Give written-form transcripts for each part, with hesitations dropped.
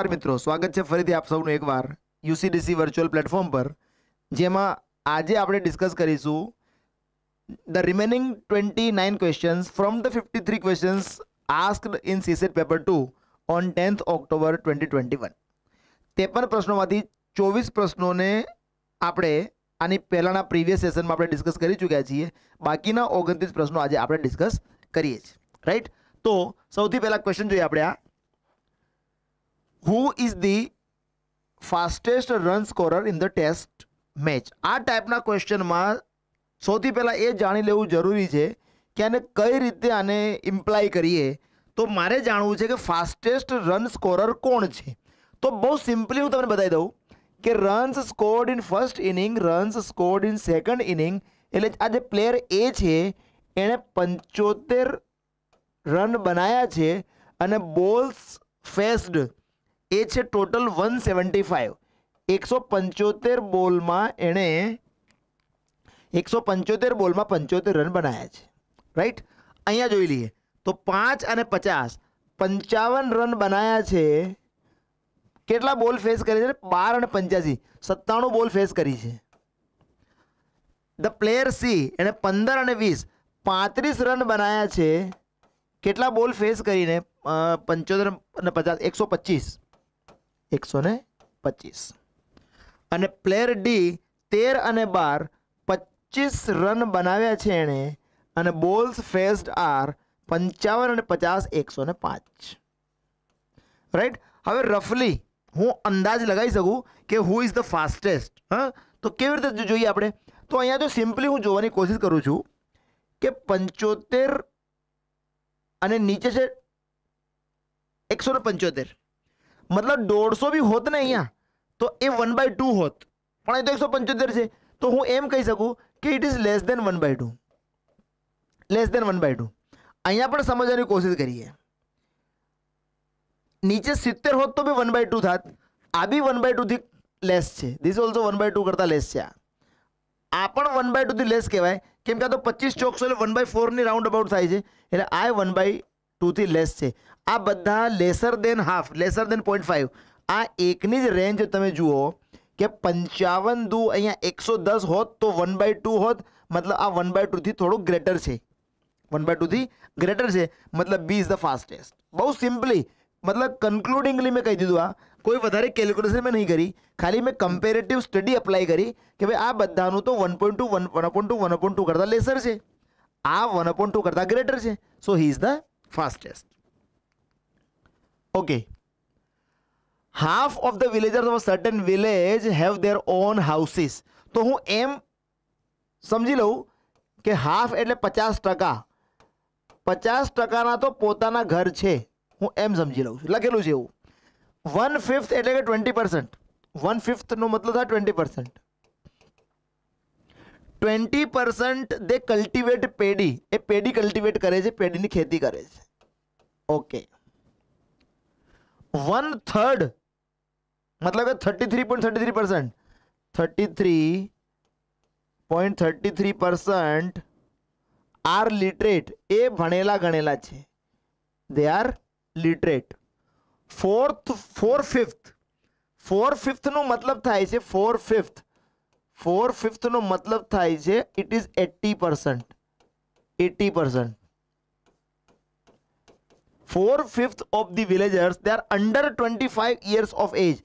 नमस्कार मित्रों, स्वागत है फरीथी आप सबનું એકવાર યુસીડીસી વર્ચ્યુઅલ પ્લેટફોર્મ પર, જેમાં આજે આપણે ડિસ્કસ કરીશું the remaining 29 questions from the 53 questions asked in CSAT paper 2 on 10th October 2021. 53 પ્રશ્નોમાંથી 24 પ્રશ્નોને આપણે આની પહેલાના પ્રીવિયસ સેશનમાં આપણે ડિસ્કસ કરી ચૂક્યા છીએ. બાકીના 29 પ્રશ્નો આજે આપણે ડિસ્કસ કરીએ છીએ, રાઈટ? તો સૌથી પહેલા ક્વેશ્ચન જોઈએ આપણે. આ Who is the fastest run scorer in the test match? આ ટાઈપના ક્વેશ્ચનમાં સૌથી પહેલાં એ જાણી લેવું જરૂરી છે કે આને કઈ રીતે આને ઇમ્પ્લાય કરીએ. તો મારે જાણવું છે કે ફાસ્ટેસ્ટ રન સ્કોરર કોણ છે. તો બહુ સિમ્પલી હું તમને બતાવી દઉં કે runs scored in first inning, runs scored in second inning, એટલે આ જે પ્લેયર એ છે એણે 75 રન બનાવ્યા છે અને બોલ્સ ફેસ્ડ એ છે ટોટલ 175. 175 બોલમાં એણે 175 બોલમાં 75 રન બનાવ્યા છે, રાઈટ? અહીંયા જોઈ લઈએ તો 5 અને 50 55 રન બનાવ્યા છે. કેટલા બોલ ફેસ કરી છે? 12 અને 85 97 બોલ ફેસ કરી છે. ધ પ્લેયર સી એણે 15 અને 20 35 રન બનાવ્યા છે. કેટલા બોલ ફેસ કરીને? 75 અને 50 125. અને પ્લેયર ડી 13 અને 12 25 રન બનાવ્યા છે એણે અને બોલ્સ ફેસ્ડ આર 55 અને 50 105, રાઈટ? હવે રફલી હું અંદાજ લગાવી શકું કે હુ ઇઝ ધ ફાસ્ટેસ્ટ. હા, તો કેવી રીતે જોઈએ આપણે? તો અહીંયા તો સિમ્પલી હું જોવાની કોશિશ કરું છું કે 75 અને નીચે છે 175, मतलब 150 भी होत ने અહીંયા તો એ 1/2 હોત, પણ અહીં તો 175 છે. તો હું એમ કહી શકું કે it is less than 1/2, less than 1/2. અહીંયા પણ સમજવાની કોશિશ કરીએ. નીચે 70 હોત તો બી 1/2 થાત. આ બી 1/2 થી લેસ છે. ધીસ ઓલ્સો 1/2 કરતા લેસ છે. આ પણ 1/2 થી લેસ કહેવાય, કેમ કે આ તો 25 ચોકસો એટલે 1/4 ની રાઉન્ડ અબાઉટ થાય છે, એટલે આ 1/2 થી લેસ છે. આ બધા લેસર દેન હાફ, લેસર દેન 0.5. આ એકની જ રેન્જ તમે જુઓ કે 55 દુ અહીંયા 110 હોત તો 1/2 હોત, મતલબ આ 1/2 થી થોડું ગ્રેટર છે, 1/2 થી ગ્રેટર છે, મતલબ બી ઇઝ ધ ફાસ્ટેસ્ટ. બહુ સિમ્પલી, મતલબ કન્ક્લુડિંગલી મેં કહી દીધું. આ કોઈ વધારે કેલ્ક્યુલેશન મેં નહીં કરી, ખાલી મેં કમ્પેરેટિવ સ્ટડી અપ્લાય કરી કે ભાઈ આ બધાનું તો 1.2 1/2 કરતાં લેસર છે, આ 1/2 કરતાં ગ્રેટર છે, so he is the fastest. Okay. Half of the villagers of a certain village have their own houses. તો હું એમ સમજી લઉં કે હાફ એટલે 50%. 50%ના તો પોતાના ઘર છે, હું એમ સમજી લઉં છું. લખેલું છે એવું. 1/5 એટલે કે 20%. 1/5 નો મતલબ થાય 20%. 20% દે કલ્ટિવેટ પેડી. એ પેડી કલ્ટિવેટ કરે છે, પેડીની ખેતી કરે છે. ઓકે. 1/3 मतलब 33.33%. 33.33% આર લિટરેટ. એ ભણેલા ગણેલા છે, દે આર લિટરેટ. 4/5 નો મતલબ થાય છે 4/5 નો મતલબ થાય છે it is 80%. 80%. 4/5 of the villagers they are under 25 years of age.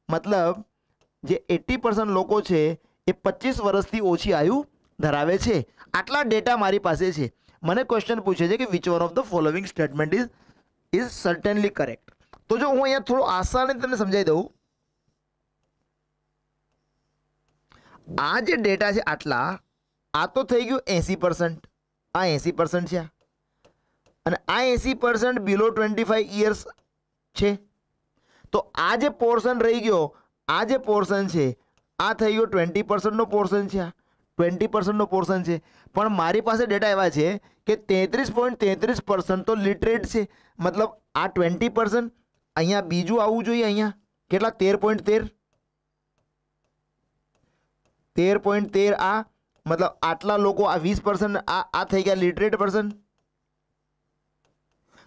मतलब જે 80% લોકો છે એ 25 વર્ષથી ઓછી આયુ ધરાવે છે. આટલા ડેટા મારી પાસે છે. મને ક્વેશ્ચન પૂછે છે કે which one of the following statement is certainly correct. તો જો હું અહીંયા થોડું આસાનીથી તમને સમજાવી દઉં, આ જે ડેટા છે આટલા, આ તો થઈ ગયું 80%. આ 80% છે અને આ 80% બિલો 25 યર્સ છે. તો આ જે પોર્શન રહી ગયો, આ જે પોર્શન છે આ થઈ ગયો 20%નો પોર્શન છે. આ 20%નો પોર્શન છે, પણ મારી પાસે ડેટા એવા છે કે 33.33% તો લિટરેટ છે. મતલબ આ 20%, અહીંયા બીજું આવવું જોઈએ. અહીંયા કેટલા? 13.13. આ મતલબ આટલા લોકો, આ 20%, આ થઈ ગયા લિટરેટ પર્સન.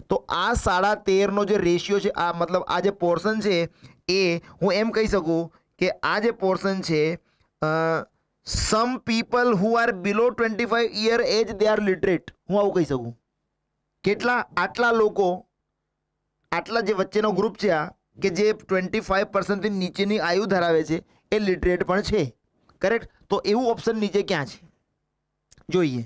तो आ 13.5 નો જે રેશિયો છે, આ મતલબ આ જે પોર્શન છે એ હું એમ કહી શકું કે આ જે પોર્શન છે some people who are below 25 year age they are literate, હું આવું કહી શકું. કેટલા? આટલા લોકો, આટલા જે વચ્ચેનો ગ્રુપ છે આ કે જે 25% નીચેની આયુ ધરાવે છે એ લિટરેટ પણ છે. કરેક્ટ. તો એવું ઓપ્શન નીચે ક્યાં છે જોઈએ.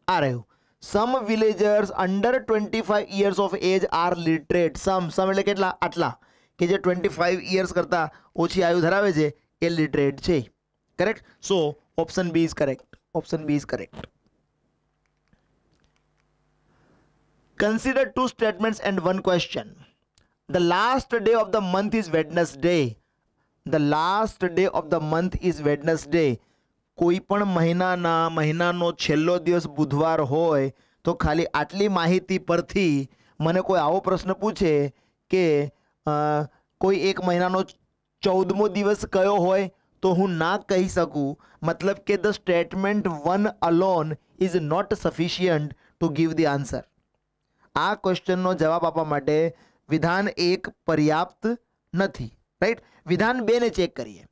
આ રહ્યું. Some villagers under 25 years of age are literate. Some એટલે કેટલા? આટલા કે જે 25 years કરતાં ઓછી આયુ ધરાવે છે એ લિટરેટ છે. Correct. So option B is correct. Option B is correct. Consider two statements and one question. The last day of the month is Wednesday. The last day of the month is Wednesday. કોઈ પણ મહિનાનો છેલ્લો દિવસ બુધવાર હોય તો ખાલી આટલી માહિતી પરથી મને કોઈ આવો પ્રશ્ન પૂછે કે કોઈ એક મહિનાનો 14મો દિવસ કયો હોય તો હું ના કહી શકું. મતલબ કે the statement one alone is not sufficient to give the answer. આ ક્વેશ્ચનનો જવાબ આપવા માટે વિધાન 1 પર્યાપ્ત નથી. રાઈટ. વિધાન 2 ને ચેક કરીએ.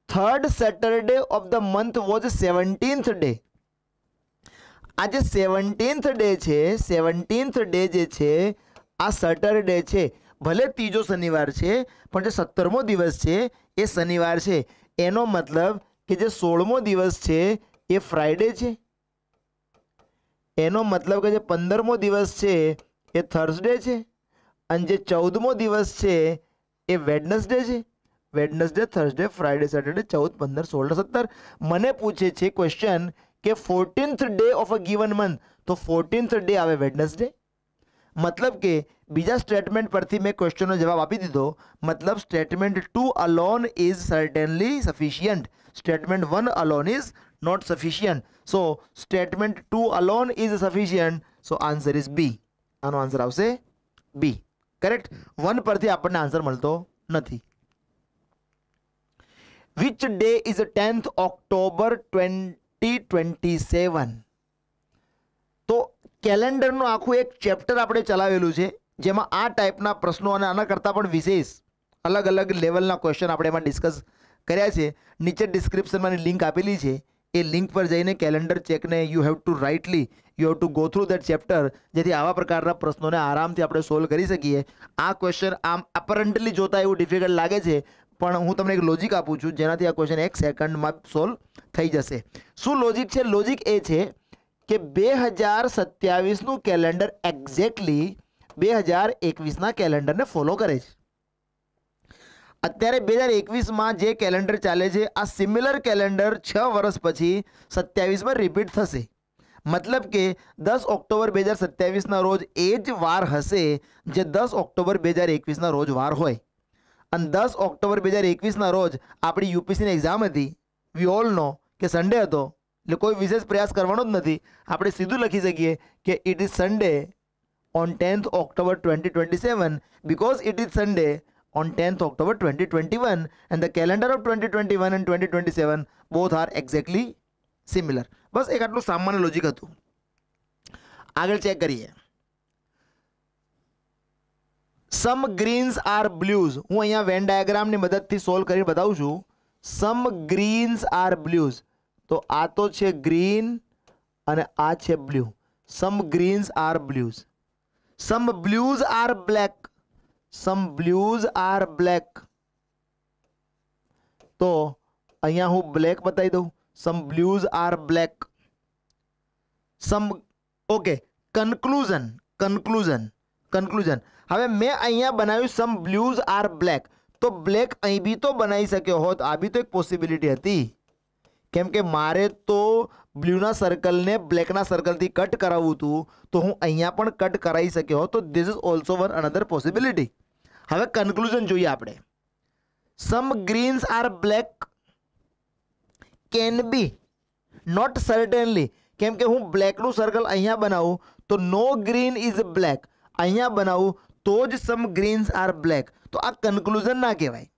Third Saturday of the month was 17th day. આ જે 17th ડે છે, 17th ડે જે છે આ સેટરડે છે. ભલે ત્રીજો શનિવાર છે પણ જે 17મો દિવસ છે એ શનિવાર છે. એનો મતલબ કે જે 16મો દિવસ છે એ ફ્રાઈડે છે. એનો મતલબ કે જે 15મો દિવસ છે એ થર્સડે છે અને જે 14મો દિવસ છે એ વેડનસડે છે. Wednesday, Thursday, Friday, Saturday, 14, 15, 16, 17. મને પૂછે છે ક્વેશ્ચન કે 14th day of a given month, તો 14th ડે આવે વેડનસડે. મતલબ કે બીજા સ્ટેટમેન્ટ પરથી મેં ક્વેશ્ચનનો જવાબ આપી દીધો. મતલબ statement 2 alone is certainly sufficient. Statement 1 alone is not sufficient. So statement 2 alone is sufficient. So answer is B. આનો આન્સર આવશે બી. કરેક્ટ. 1 પરથી આપણને આન્સર મળતો નથી. Which day is 10th October 2027? તો કેલેન્ડરનું આખું એક ચેપ્ટર આપણે ચલાવેલું છે જેમાં આ ટાઈપના પ્રશ્નો અને આના કરતાં પણ વિશેષ અલગ અલગ લેવલના ક્વેશ્ચન આપણે એમાં ડિસ્કસ કર્યા છે. નીચે ડિસ્ક્રિપ્શનમાં લિંક આપેલી છે. એ લિંક પર જઈને કેલેન્ડર ચેકને you have to rightly you have to go through that chapter, જેથી આવા પ્રકારના પ્રશ્નોને આરામથી આપણે સોલ્વ કરી શકીએ. આ ક્વેશ્ચન આમ અપરન્ટલી જોતા એવું ડિફિકલ્ટ લાગે છે પણ હું તમને એક લોજિક આપું છું જેનાથી આ ક્વેશ્ચન 1 સેકન્ડમાં સોલ્વ થઈ જશે. શું લોજિક છે? લોજિક એ છે કે 2027નું કેલેન્ડર એક્ઝેક્ટલી 2021ના કેલેન્ડરને ફોલો કરે છે. અત્યારે 2021માં જે કેલેન્ડર ચાલે છે આ સિમિલર કેલેન્ડર 6 વર્ષ પછી 27માં રિપીટ થશે. મતલબ કે 10 ઓક્ટોબર 2027ના રોજ એ જ વાર હશે જે 10 ઓક્ટોબર 2021ના રોજ વાર હોય. અને 10 ઓક્ટોબર 2021ના રોજ આપણી યુપીસીની એક્ઝામ હતી. વી ઓલ નો કે સન્ડે હતો, એટલે કોઈ વિશેષ પ્રયાસ કરવાનો જ નથી. આપણે સીધું લખી શકીએ કે it is Sunday on 10th October 2027 because it is Sunday on 10th October 2021 and the calendar of 2021 and 2027 both are exactly similar. બસ એક આટલું સામાન્ય લોજિક હતું. આગળ ચેક કરીએ. સમ ગ્રીન્સ આર બ્લુઝ. હું અહીંયા વેન ડાયાગ્રામની મદદથી સોલ્વ કરીને બતાવું છું. સમ ગ્રીન્સ આર બ્લુઝ. તો આ તો છે ગ્રીન અને આ છે બ્લુ. સમ ગ્રીન્સ આર બ્લુઝ. સમ બ્લુઝ આર બ્લેક. સમ બ્લુઝ આર બ્લેક. તો અહીંયા હું બ્લેક બતાવી દઉં. સમ બ્લુઝ આર બ્લેક. સમ ઓકે. કન્ક્લુઝન. હવે મેં અહીંયા બનાવ્યું સમ બ્લુઝ આર બ્લેક. તો બ્લેક અહીં બી તો બનાવી શક્યો હોત. આ બી તો એક પોસિબિલિટી હતી. કેમ કે મારે તો બ્લુના સર્કલને બ્લેકના સર્કલથી કટ કરાવવું હતું, તો હું અહીંયા પણ કટ કરાવી શક્યો હોત. તો this is also one another possibility. હવે કન્ક્લુઝન જોઈએ આપણે. Some greens are black can be, not certainly. કેમ કે હું બ્લેકનું સર્કલ અહીંયા બનાવું તો નો ગ્રીન ઇઝ બ્લેક. અહીંયા બનાવું તો જ સમ ગ્રીન્સ આર બ્લેક. તો આ કન્ક્લુઝન ના કહેવાય.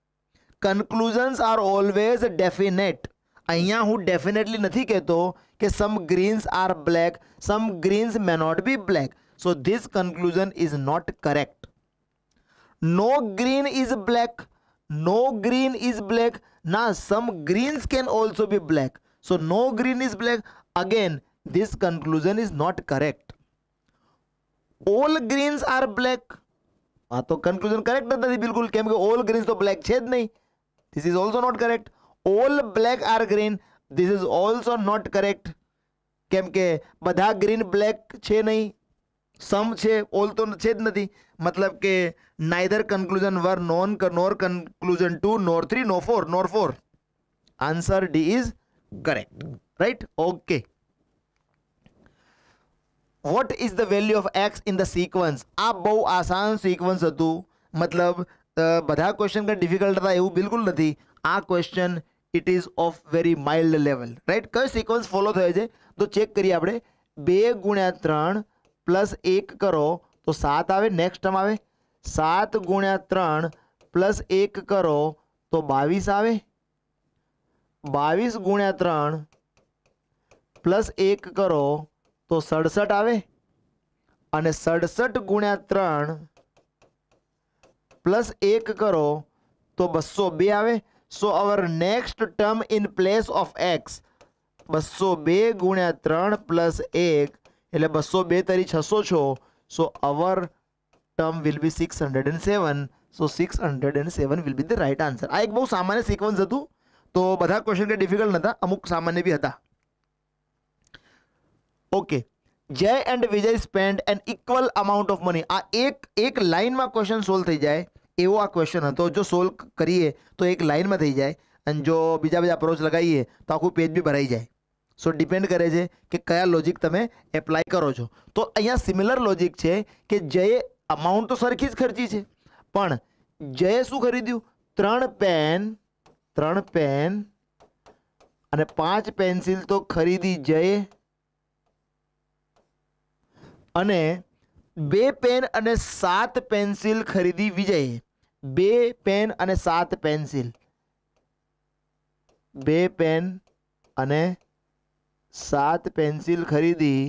Conclusions are always definite. અહીંયા હું ડેફિનેટલી નથી કહેતો કે some greens are black, some greens may not be black. So this conclusion is not correct. No green is black. No green is black. Now some greens can also be black. So no green is black. Again, this conclusion is not correct. All greens are black. हाँ तो conclusion correct નથી બિલકુલ, કેમ કે all Green's તો black છે જ નહીં. This is also not correct. All black are green, this is also not correct, કેમ કે બધા ગ્રીન બ્લેક છે નહીં, સમ છે, ઓલ તો છે જ નથી. મતલબ કે neither conclusion were none nor conclusion 2 nor 3 nor 4. Answer D is correct. Right? Okay. What is the value of x in the sequence? આ બહુ આસાન સિક્વન્સ હતું. મતલબ બધા ક્વેશ્ચન કંઈ ડિફિકલ્ટ હતા એવું બિલકુલ નથી. આ question it ease of very mild level. Right? કયો સિક્વન્સ ફોલો થયો છે તો ચેક કરીએ આપણે. 2 × 3 + 1 કરો તો 7 આવે. નેક્સ્ટ ટર્મ આવે 7 × 3 + 1 કરો તો 22 આવે. 22 × 3 + 1 કરો તો 67 આવે. અને 67 × 3 + 1 કરો તો 202 આવે. So our next term in place of x 202 × 3 + 1 એટલે 202 તરી 606. So our term will be 607. So 607 will be the right answer. આ એક બહુ સામાન્ય સિક્વન્સ હતું, તો બધા ક્વેશ્ચન કંઈ ડિફિકલ્ટ નહોતા, અમુક સામાન્ય બી હતા. Okay. Jay and Vijay spend an equal amount of money. આ એક લાઇનમાં ક્વેશ્ચન સોલ્વ થઈ જાય એવો આ ક્વેશ્ચન હતો. જો સોલ્વ કરીએ તો એક લાઇનમાં થઈ જાય, અને જો બીજા અપ્રોચ લગાવીએ તો આખું પેજ બી ભરાઈ જાય. સો ડિપેન્ડ કરે છે કે કયા લોજિક તમે એપ્લાય કરો છો. તો અહીંયા સિમિલર લોજિક છે કે જયે અમાઉન્ટ તો સરખી જ ખર્ચી છે, પણ જયે શું ખરીદ્યું? 3 પેન અને 5 પેન્સિલ તો ખરીદી જયે, અને 2 પેન અને 7 પેન્સિલ ખરીદી વિજયે. 2 પેન અને 7 પેન્સિલ, 2 પેન અને 7 પેન્સિલ ખરીદી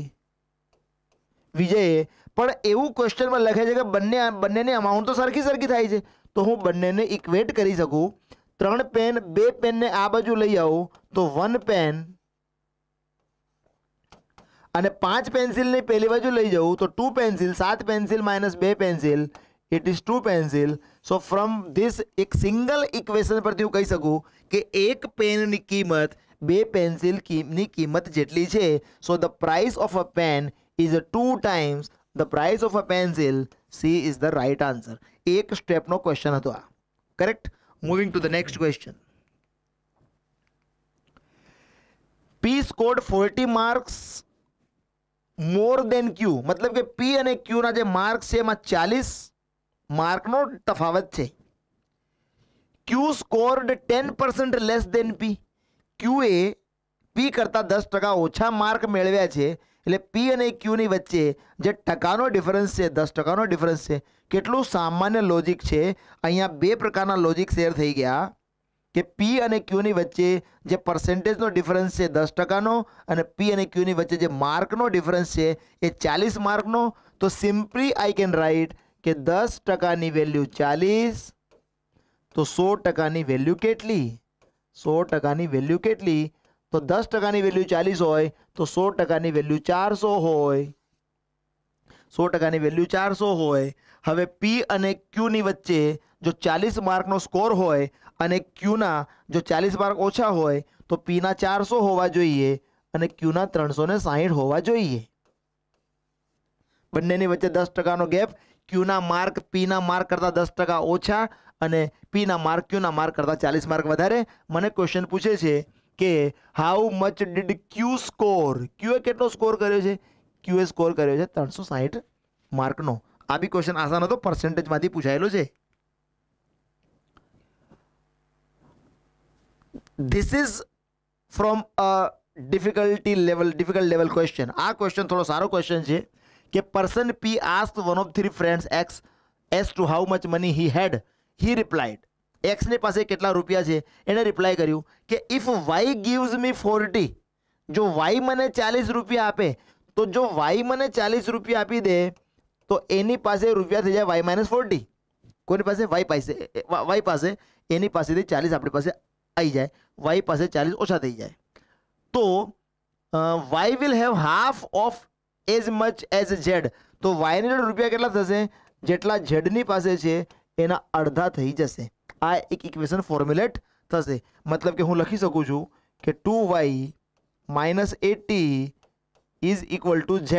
વિજયે. પણ એવું ક્વેશ્ચનમાં લખે છે કે બંનેની અમાઉન્ટ તો સરખી થાય છે, તો હું બંનેને ઇક્વેટ કરી શકું. 3 પેન 2 પેનને આ બાજુ લઈ આવું તો 1 પેન, અને 5 પેન્સિલને પેલી બાજુ લઈ જવું તો 2 pencil. 7 pencil - 2 pencil it is 2 pencil. So from this એક સિંગલ ઇક્વેશન પરથી હું કહી શકું કે એક પેનની કિંમત 2 પેન્સિલની કિંમત જેટલી છે. So the price of a pen is 2 times the price of a pencil. C is the right answer. એક સ્ટેપનો ક્વેશ્ચન હતો આ. Correct? Moving to the next question. P scored 40 marks more than Q. મતલબ કે પી અને ક્યુના જે marks છે એમાં 40 માર્કનો તફાવત છે. ક્યુ સ્કોર્ડ 10% લેસ દેન પી. ક્યુએ પી કરતાં 10% ઓછા માર્ક મેળવ્યા છે. એટલે પી અને ક્યુની વચ્ચે જે ટકાનો ડિફરન્સ છે, 10%નો ડિફરન્સ છે. કેટલું સામાન્ય લોજિક છે. અહીંયા 2 પ્રકારના લોજિક શેર થઈ ગયા કે પી અને ક્યુની વચ્ચે જે પર્સન્ટેજનો ડિફરન્સ છે 10%નો, અને પી અને ક્યુની વચ્ચે જે માર્કનો ડિફરન્સ છે એ 40 માર્કનો. તો સિમ્પલી આઈ કેન રાઇટ કે 10%ની વેલ્યુ 40, તો 100%ની વેલ્યુ કેટલી? 100%ની વેલ્યુ કેટલી? તો 10%ની વેલ્યુ 40 હોય તો 100%ની વેલ્યુ 400 હોય. 100%ની વેલ્યુ 400 હોય. હવે પી અને ક્યુની વચ્ચે જો 40 માર્કનો સ્કોર હોય અને ક્યુના જો 40 માર્ક ઓછા હોય તો પીના 400 હોવા જોઈએ અને ક્યુના 360 હોવા જોઈએ. બંનેની વચ્ચે 10%નો ગેપ. ક્યુના માર્ક પીના માર્ક કરતાં 10% ઓછા અને પીના માર્ક ક્યુના માર્ક કરતાં 40 માર્ક વધારે. મને ક્વેશ્ચન પૂછે છે કે how much did Q score. ક્યુએ કેટલો સ્કોર કર્યો છે? ક્યુએ સ્કોર કર્યો છે 360 માર્કનો. આ બી ક્વેશ્ચન આસાન હતો, પર્સન્ટેજમાંથી પૂછાયેલો છે. This is from a difficult level question. આ ક્વેશ્ચન થોડો સારો ક્વેશ્ચન છે કે person P asked one of 3 friends X as to how much money he had. He replied, X ને પાસે કેટલા રૂપિયા છે એને રિપ્લાય કર્યું કે if Y gives me 40, જો Y મને 40 રૂપિયા આપે तो जो y મને 40 રૂપિયા આપી દે તો એની પાસે રૂપિયા થઈ જાય y - 40. કોની પાસે? y પાસે એની પાસેથી 40 આપણી પાસે આવી જાય, y પાસે 40 ઓછા થઈ જાય. તો y will have half of as much as z. તો y ની રૂપિયા કેટલા થશે? જેટલા z ની પાસે છે એના અડધા થઈ જશે. આ એક ઇક્વેશન ફોર્મ્યુલેટ થશે. મતલબ કે હું લખી શકું છું કે 2y - 80 is equal two z.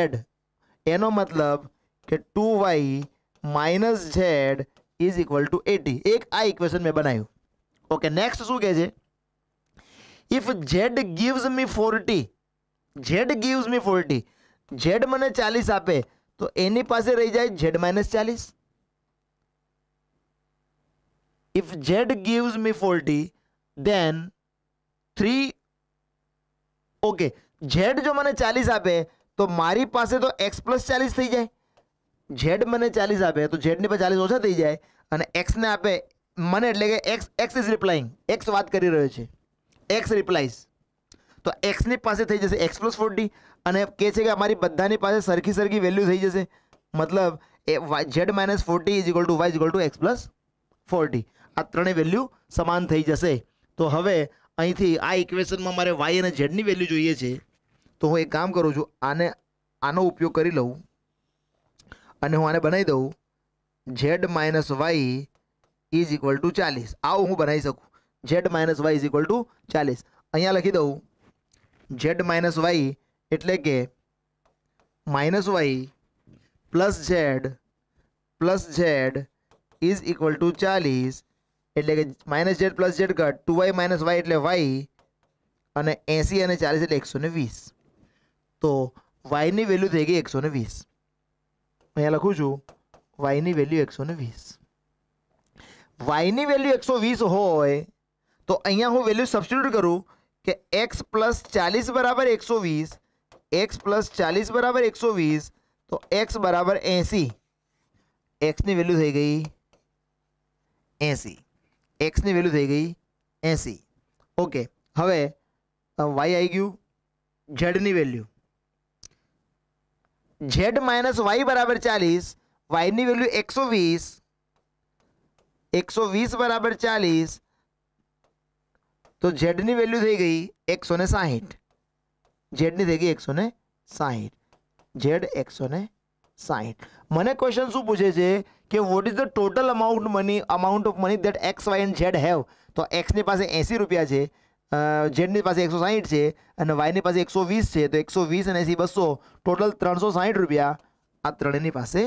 એનો મતલબ કે 2y - z is equal two 80. એક આ ઇક્વેશન મેં બનાવ્યું. ઓકે, નેક્સ્ટ શું કહે છે? If z gives me 40, z gives me 40, z મને 40 આપે તો એની પાસે રહી જાય z - 40. If z gives me 40, then 3, okay, z જો મને 40 આપે તો મારી પાસે તો x + 40 થઈ જાય. z મને 40 આપે તો z ની પાસે 40 ઓછા થઈ જાય અને x ને આપે મને, એટલે કે x ઇઝ રિપ્લાઇંગ, x વાત કરી રહ્યો છે, x રિપ્લાઇઝ. તો x ની પાસે થઈ જશે x + 40 અને કહે છે કે અમારી બધાની પાસે સરખી વેલ્યુ થઈ જશે. મતલબ z - 40 is equal two y is equal two x + 40. આ ત્રણેય વેલ્યુ સમાન થઈ જશે. તો હવે અહીંથી આ ઇક્વેશનમાં મારે y અને z ની વેલ્યુ જોઈએ છે. તો હું એક કામ કરું છું, આનો ઉપયોગ કરી લઉં અને હું આને બનાવી દઉં z - y is equal two 40. આવું હું બનાવી શકું. z - y is equal two 40. અહીંયા લખી દઉં z - y એટલે કે -y + z is equal two 40. એટલે કે -z + z ઘટ 2y - y એટલે y અને 80 અને 40 એટલે 120. તો y ની વેલ્યુ થઈ ગઈ 120. અહીંયા લખું છું y ની વેલ્યુ 120. y ની વેલ્યુ 120 હોય તો અહીંયા હું વેલ્યુ સબસ્ટિટ્યુટ કરું કે x + 40 = 120, x + 40 = 120, તો x = 80. x ની વેલ્યુ થઈ ગઈ 80. x ની વેલ્યુ થઈ ગઈ 80. ઓકે, હવે y આવી ગયું. z ની વેલ્યુ z - y = 40, y ની વેલ્યુ 120, 120 = 40, તો z ની વેલ્યુ થઈ ગઈ 160. z ની થઈ ગઈ 160. z 160. મને ક્વેશ્ચન શું પૂછે છે કે vote is the total amount of money that x, y and z have. તો x ની પાસે 80 રૂપિયા છે, z ની પાસે 160 છે અને y ની પાસે 120 છે. તો 120 અને 80 200, ટોટલ 360 રૂપિયા આ ત્રણેયની પાસે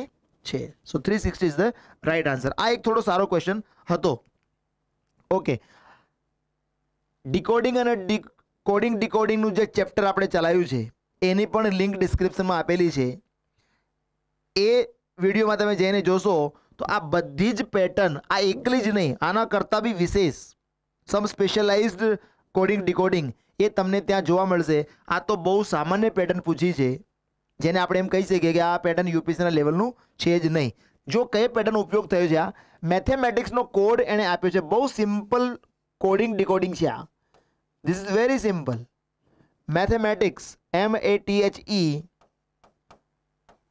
છે. સો 360 ઇઝ ધ રાઈટ આન્સર. આ એક થોડો સારો ક્વેશ્ચન હતો. ઓકે, ડિકોડિંગ અને ડીકોડિંગનું જે ચેપ્ટર આપણે ચલાવ્યું છે એની પણ લિંક ડિસ્ક્રિપ્શનમાં આપેલી છે. એ વિડીયોમાં તમે જઈને જોશો તો આ બધી જ પેટર્ન, આ એકલી જ નહીં, આના કરતાં બી વિશેષ સમ સ્પેશિયલાઇઝ્ડ કોડિંગ ડીકોડિંગ એ તમને ત્યાં જોવા મળશે. આ તો બહુ સામાન્ય પેટર્ન પૂછી છે જેને આપણે એમ કહી શકીએ કે આ પેટર્ન યુપીએસસીના લેવલનું છે જ નહીં. જો કઈ પેટર્નનો ઉપયોગ થયો છે, આ મેથેમેટિક્સનો કોડ એણે આપ્યો છે. બહુ સિમ્પલ કોડિંગ ડીકોડિંગ છે આ. This is very simple. Mathematics MATHE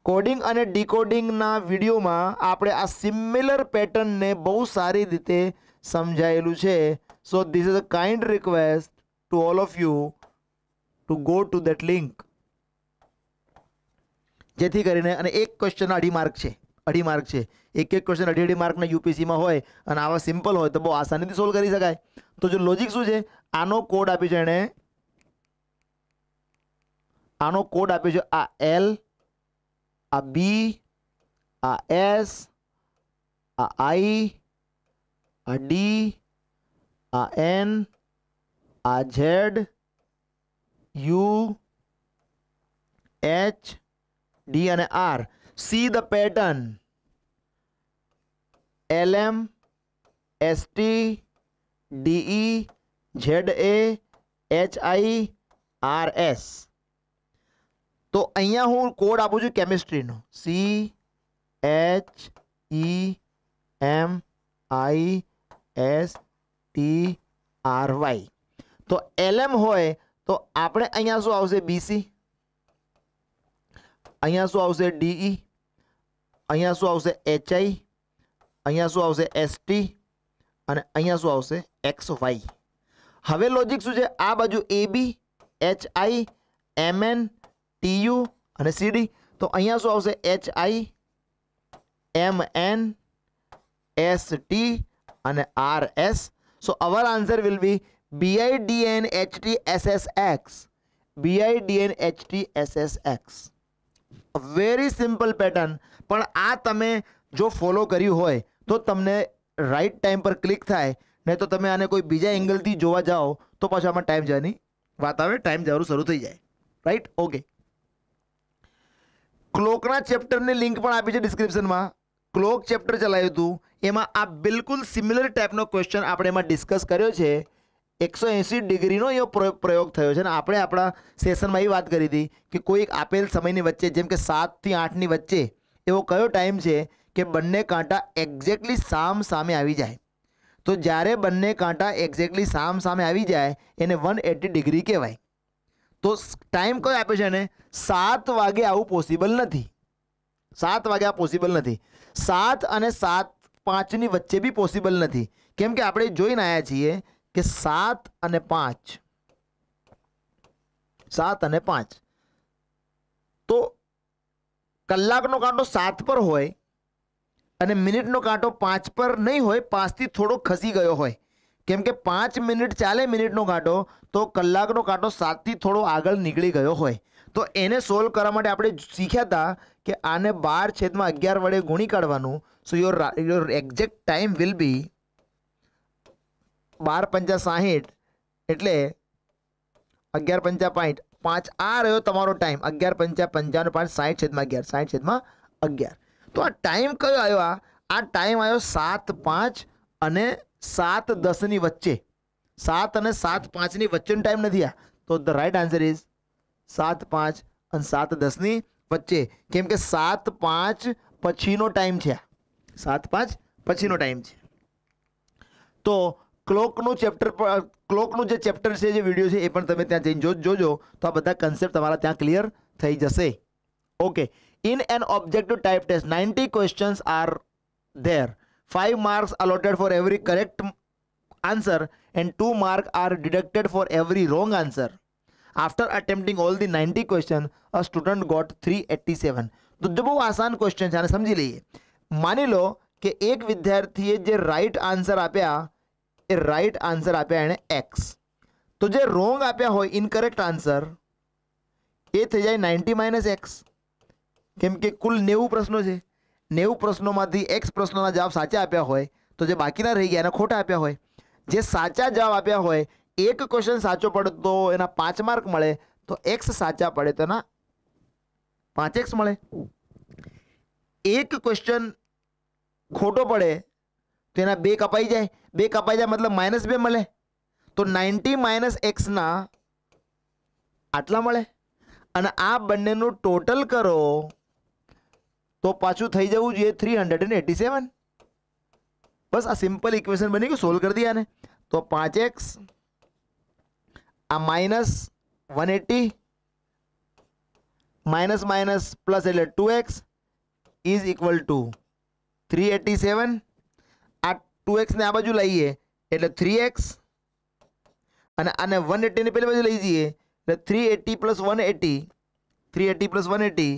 coding અને ડીકોડિંગના વિડીયોમાં આપણે આ સિમિલર પેટર્નને બહુ સારી રીતે સમજાયેલું છે. So this is a kind request to all of you to go to that link, જેથી કરીને, અને એક ક્વેશ્ચન 2.5 માર્ક છે, 2.5 માર્ક છે. એક ક્વેશ્ચન 2.5 માર્કના યુપીસીમાં હોય અને આવા સિમ્પલ હોય તો બહુ આસાનીથી સોલ્વ કરી શકાય. તો જો લોજિક શું છે, આનો કોડ આપ્યો છે એણે, આનો કોડ આપ્યો છે આ L, આ B, આ S, આ I, આ D, આ N, આ Z, U, H, D અને R. See the pattern LM, ST, DE, ZA, HI, RS. તો અહીંયા હું કોડ આપું છું કેમિસ્ટ્રીનો, CHEMISTRY. તો LM હોય તો આપણે અહીંયા શું આવશે, BC. અહીંયા શું આવશે ડીઈ, અહીંયા શું આવશે એચઆઈ, અહીંયા શું આવશે એસટી અને અહીંયા શું આવશે એક્સ વાય. હવે લોજિક શું છે, આ બાજુ એબી, એચઆઈ, એમએન, ટીયુ અને સીડી. તો અહીંયા શું આવશે એચઆઈ, એમએન, એસટી અને RS. So hour answer will be BIDN HT SSX. BIDN HT SSX. Very simple pattern, પણ આ તમે જો ફોલો કર્યું હોય તો તમને રાઈટ ટાઈમ પર ક્લિક થાય, નહીં તો તમે આને કોઈ બીજા એંગલથી જોવા જાઓ તો પાછું આમાં ટાઈમ જવાની વાત આવે, ટાઈમ જવાનું શરૂ થઈ જાય. Right, okay. ક્લોકના ચેપ્ટરની લિંક પણ આપી છે ડિસ્ક્રિપ્શનમાં. ક્લોક ચેપ્ટર ચલાવ્યું હતું, એમાં આ બિલકુલ સિમિલર ટાઈપનો ક્વેશ્ચન આપણે એમાં ડિસ્કસ કર્યો છે. 180 ડિગ્રીનો એવો પ્રયોગ થયો છે. અને આપણે આપણા સેશનમાં એ વાત કરી હતી કે કોઈ એક આપેલ સમયની વચ્ચે, જેમ કે 7 થી 8ની વચ્ચે એવો કયો ટાઈમ છે કે બંને કાંટા એક્ઝેક્ટલી સામ સામે આવી જાય. તો જ્યારે બંને કાંટા એક્ઝેક્ટલી સામ સામે આવી જાય એને 180 ડિગ્રી કહેવાય. તો ટાઈમ કયો આપ્યો છે એને? 7 વાગે આવું પોસિબલ નથી. 7 વાગે આ પોસિબલ નથી. 7 અને 7:05ની વચ્ચે બી પોસિબલ નથી. કેમ કે આપણે જોઈને આવ્યા છીએ કે 7 અને 5, 7 અને 5 તો કલાકનો કાંટો 7 પર હોય અને મિનિટનો કાંટો 5 પર નહીં હોય, 5થી થોડો ખસી ગયો હોય. કેમ કે 5 મિનિટ ચાલે મિનિટનો કાંટો, તો કલાકનો કાંટો 7થી થોડો આગળ નીકળી ગયો હોય. તો એને સોલ્વ કરવા માટે આપણે શીખ્યા હતા કે આને 12/11 વડે ગુણી કાઢવાનું. સો your exact time will be 12×5 = 60, એટલે 11×5 = 5. આ રહ્યો તમારો ટાઈમ. 11×5 = 55, 60/11, 60/11. તો આ ટાઈમ કયો આવ્યો? આ ટાઈમ આવ્યો 7:05 અને 7:10ની વચ્ચે. 7 અને 7:05ની વચ્ચેનો ટાઈમ નથી આ. તો ધ રાઈટ આન્સર ઇઝ 7:05 અને 7:10ની વચ્ચે. કેમ કે 7:05 પછીનો ટાઈમ છે. 7:05 પછીનો ટાઈમ છે. તો ક્લોકનું જે ચેપ્ટર છે, જે વિડીયો છે, એ પણ તમે ત્યાં જઈને જોજો. તો આ બધા કન્સેપ્ટ તમારા ત્યાં ક્લિયર થઈ જશે. Okay. In an objective type test, 90 questions are there. 5 marks allotted for every correct answer and 2 marks are deducted for every wrong answer. After attempting all the 90 questions, a student got 387. તો જો બહુ આસાન question છે, આને સમજી લઈએ. માની લો કે એક વિદ્યાર્થીએ જે રાઈટ આન્સર આપ્યા, એ રાઈટ આન્સર આપ્યા એણે x. તો જે રોંગ આપ્યા હોય, ઇનકરેક્ટ આન્સર, એ થઈ જાય 90 - x. કેમ કે કુલ 90 પ્રશ્નો છે. 90 પ્રશ્નોમાંથી x પ્રશ્નોના જવાબ સાચા આપ્યા હોય, તો જે બાકીના રહી ગયા એના ખોટા આપ્યા હોય. જે સાચા જવાબ આપ્યા હોય, એક ક્વેશ્ચન સાચો પડે તો એના 5 માર્ક મળે, તો x સાચા પડે તો એના 5x મળે. એક ક્વેશ્ચન ખોટો પડે તો એના 2 કપાઈ જાય. 2 કપાઈ જાય મતલબ -2 મળે. તો 90 - x ના આટલા મળે. અને આ બંનેનું ટોટલ કરો તો પાછું થઈ જવું જોઈએ 387. બસ આ સિમ્પલ ઇક્વેશન બની ગયું. સોલ્વ કરી દઈએ આને. તો 5x આ -180 માઇનસ પ્લસ એટલે 2x ઇઝ ઇક્વલ ટુ 387. આ 2x ને આ બાજુ લઈએ એટલે 3x, અને આને 180 ની પેલી બાજુ લઈ જઈએ એટલે 380 + 180, 380 + 180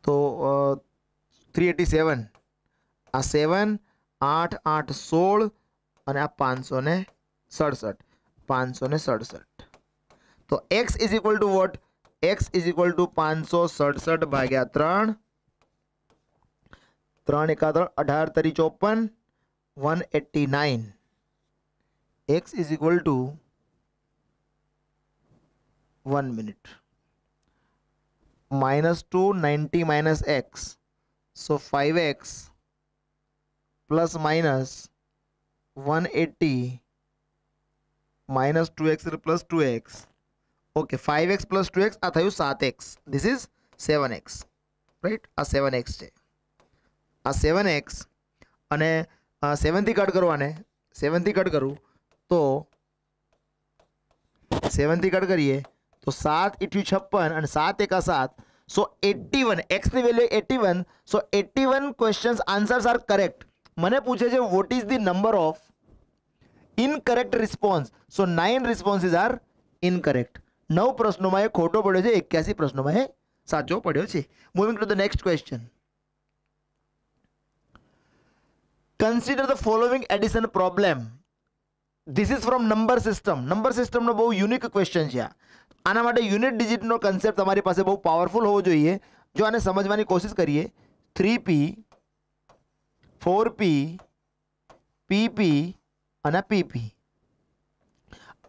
તો 387. આ 7, 8, 8, 16 અને આ 567. 567. તો x is equal to what? x is equal to 567 ભાગ્યા 3. 3 × 18 = 54, 189. x is equal to 1 minute. -2 90 - x. So 5x plus minus 180 minus 2x plus 2x. Okay, 5x plus 2x આ થયું 7x. This is 7x. Right? આ 7x છે. આ 7x અને 7 થી cut કરવાને, 7 થી કટ કરું તો 7 થી કટ કરીએ तो 7 × 56 અને 7 × 7 सो 81 x ની વેલ્યુ 81 so 81 questions answers are correct મને પૂછે છે what is the number of incorrect response so 9 responses are incorrect 9 પ્રશ્નોમાં એ ખોટો પડ્યો છે 81 પ્રશ્નોમાં એ સાચો પડ્યો છે moving to the next question consider the following addition problem this is from number સિસ્ટમનો બહુ યુનિક ક્વેશ્ચન છે આના માટે યુનિટ ડિજિટનો કન્સેપ્ટ તમારી પાસે બહુ પાવરફુલ હોવો જોઈએ જો આને સમજવાની કોશિશ કરીએ 3p 4p pp અને pp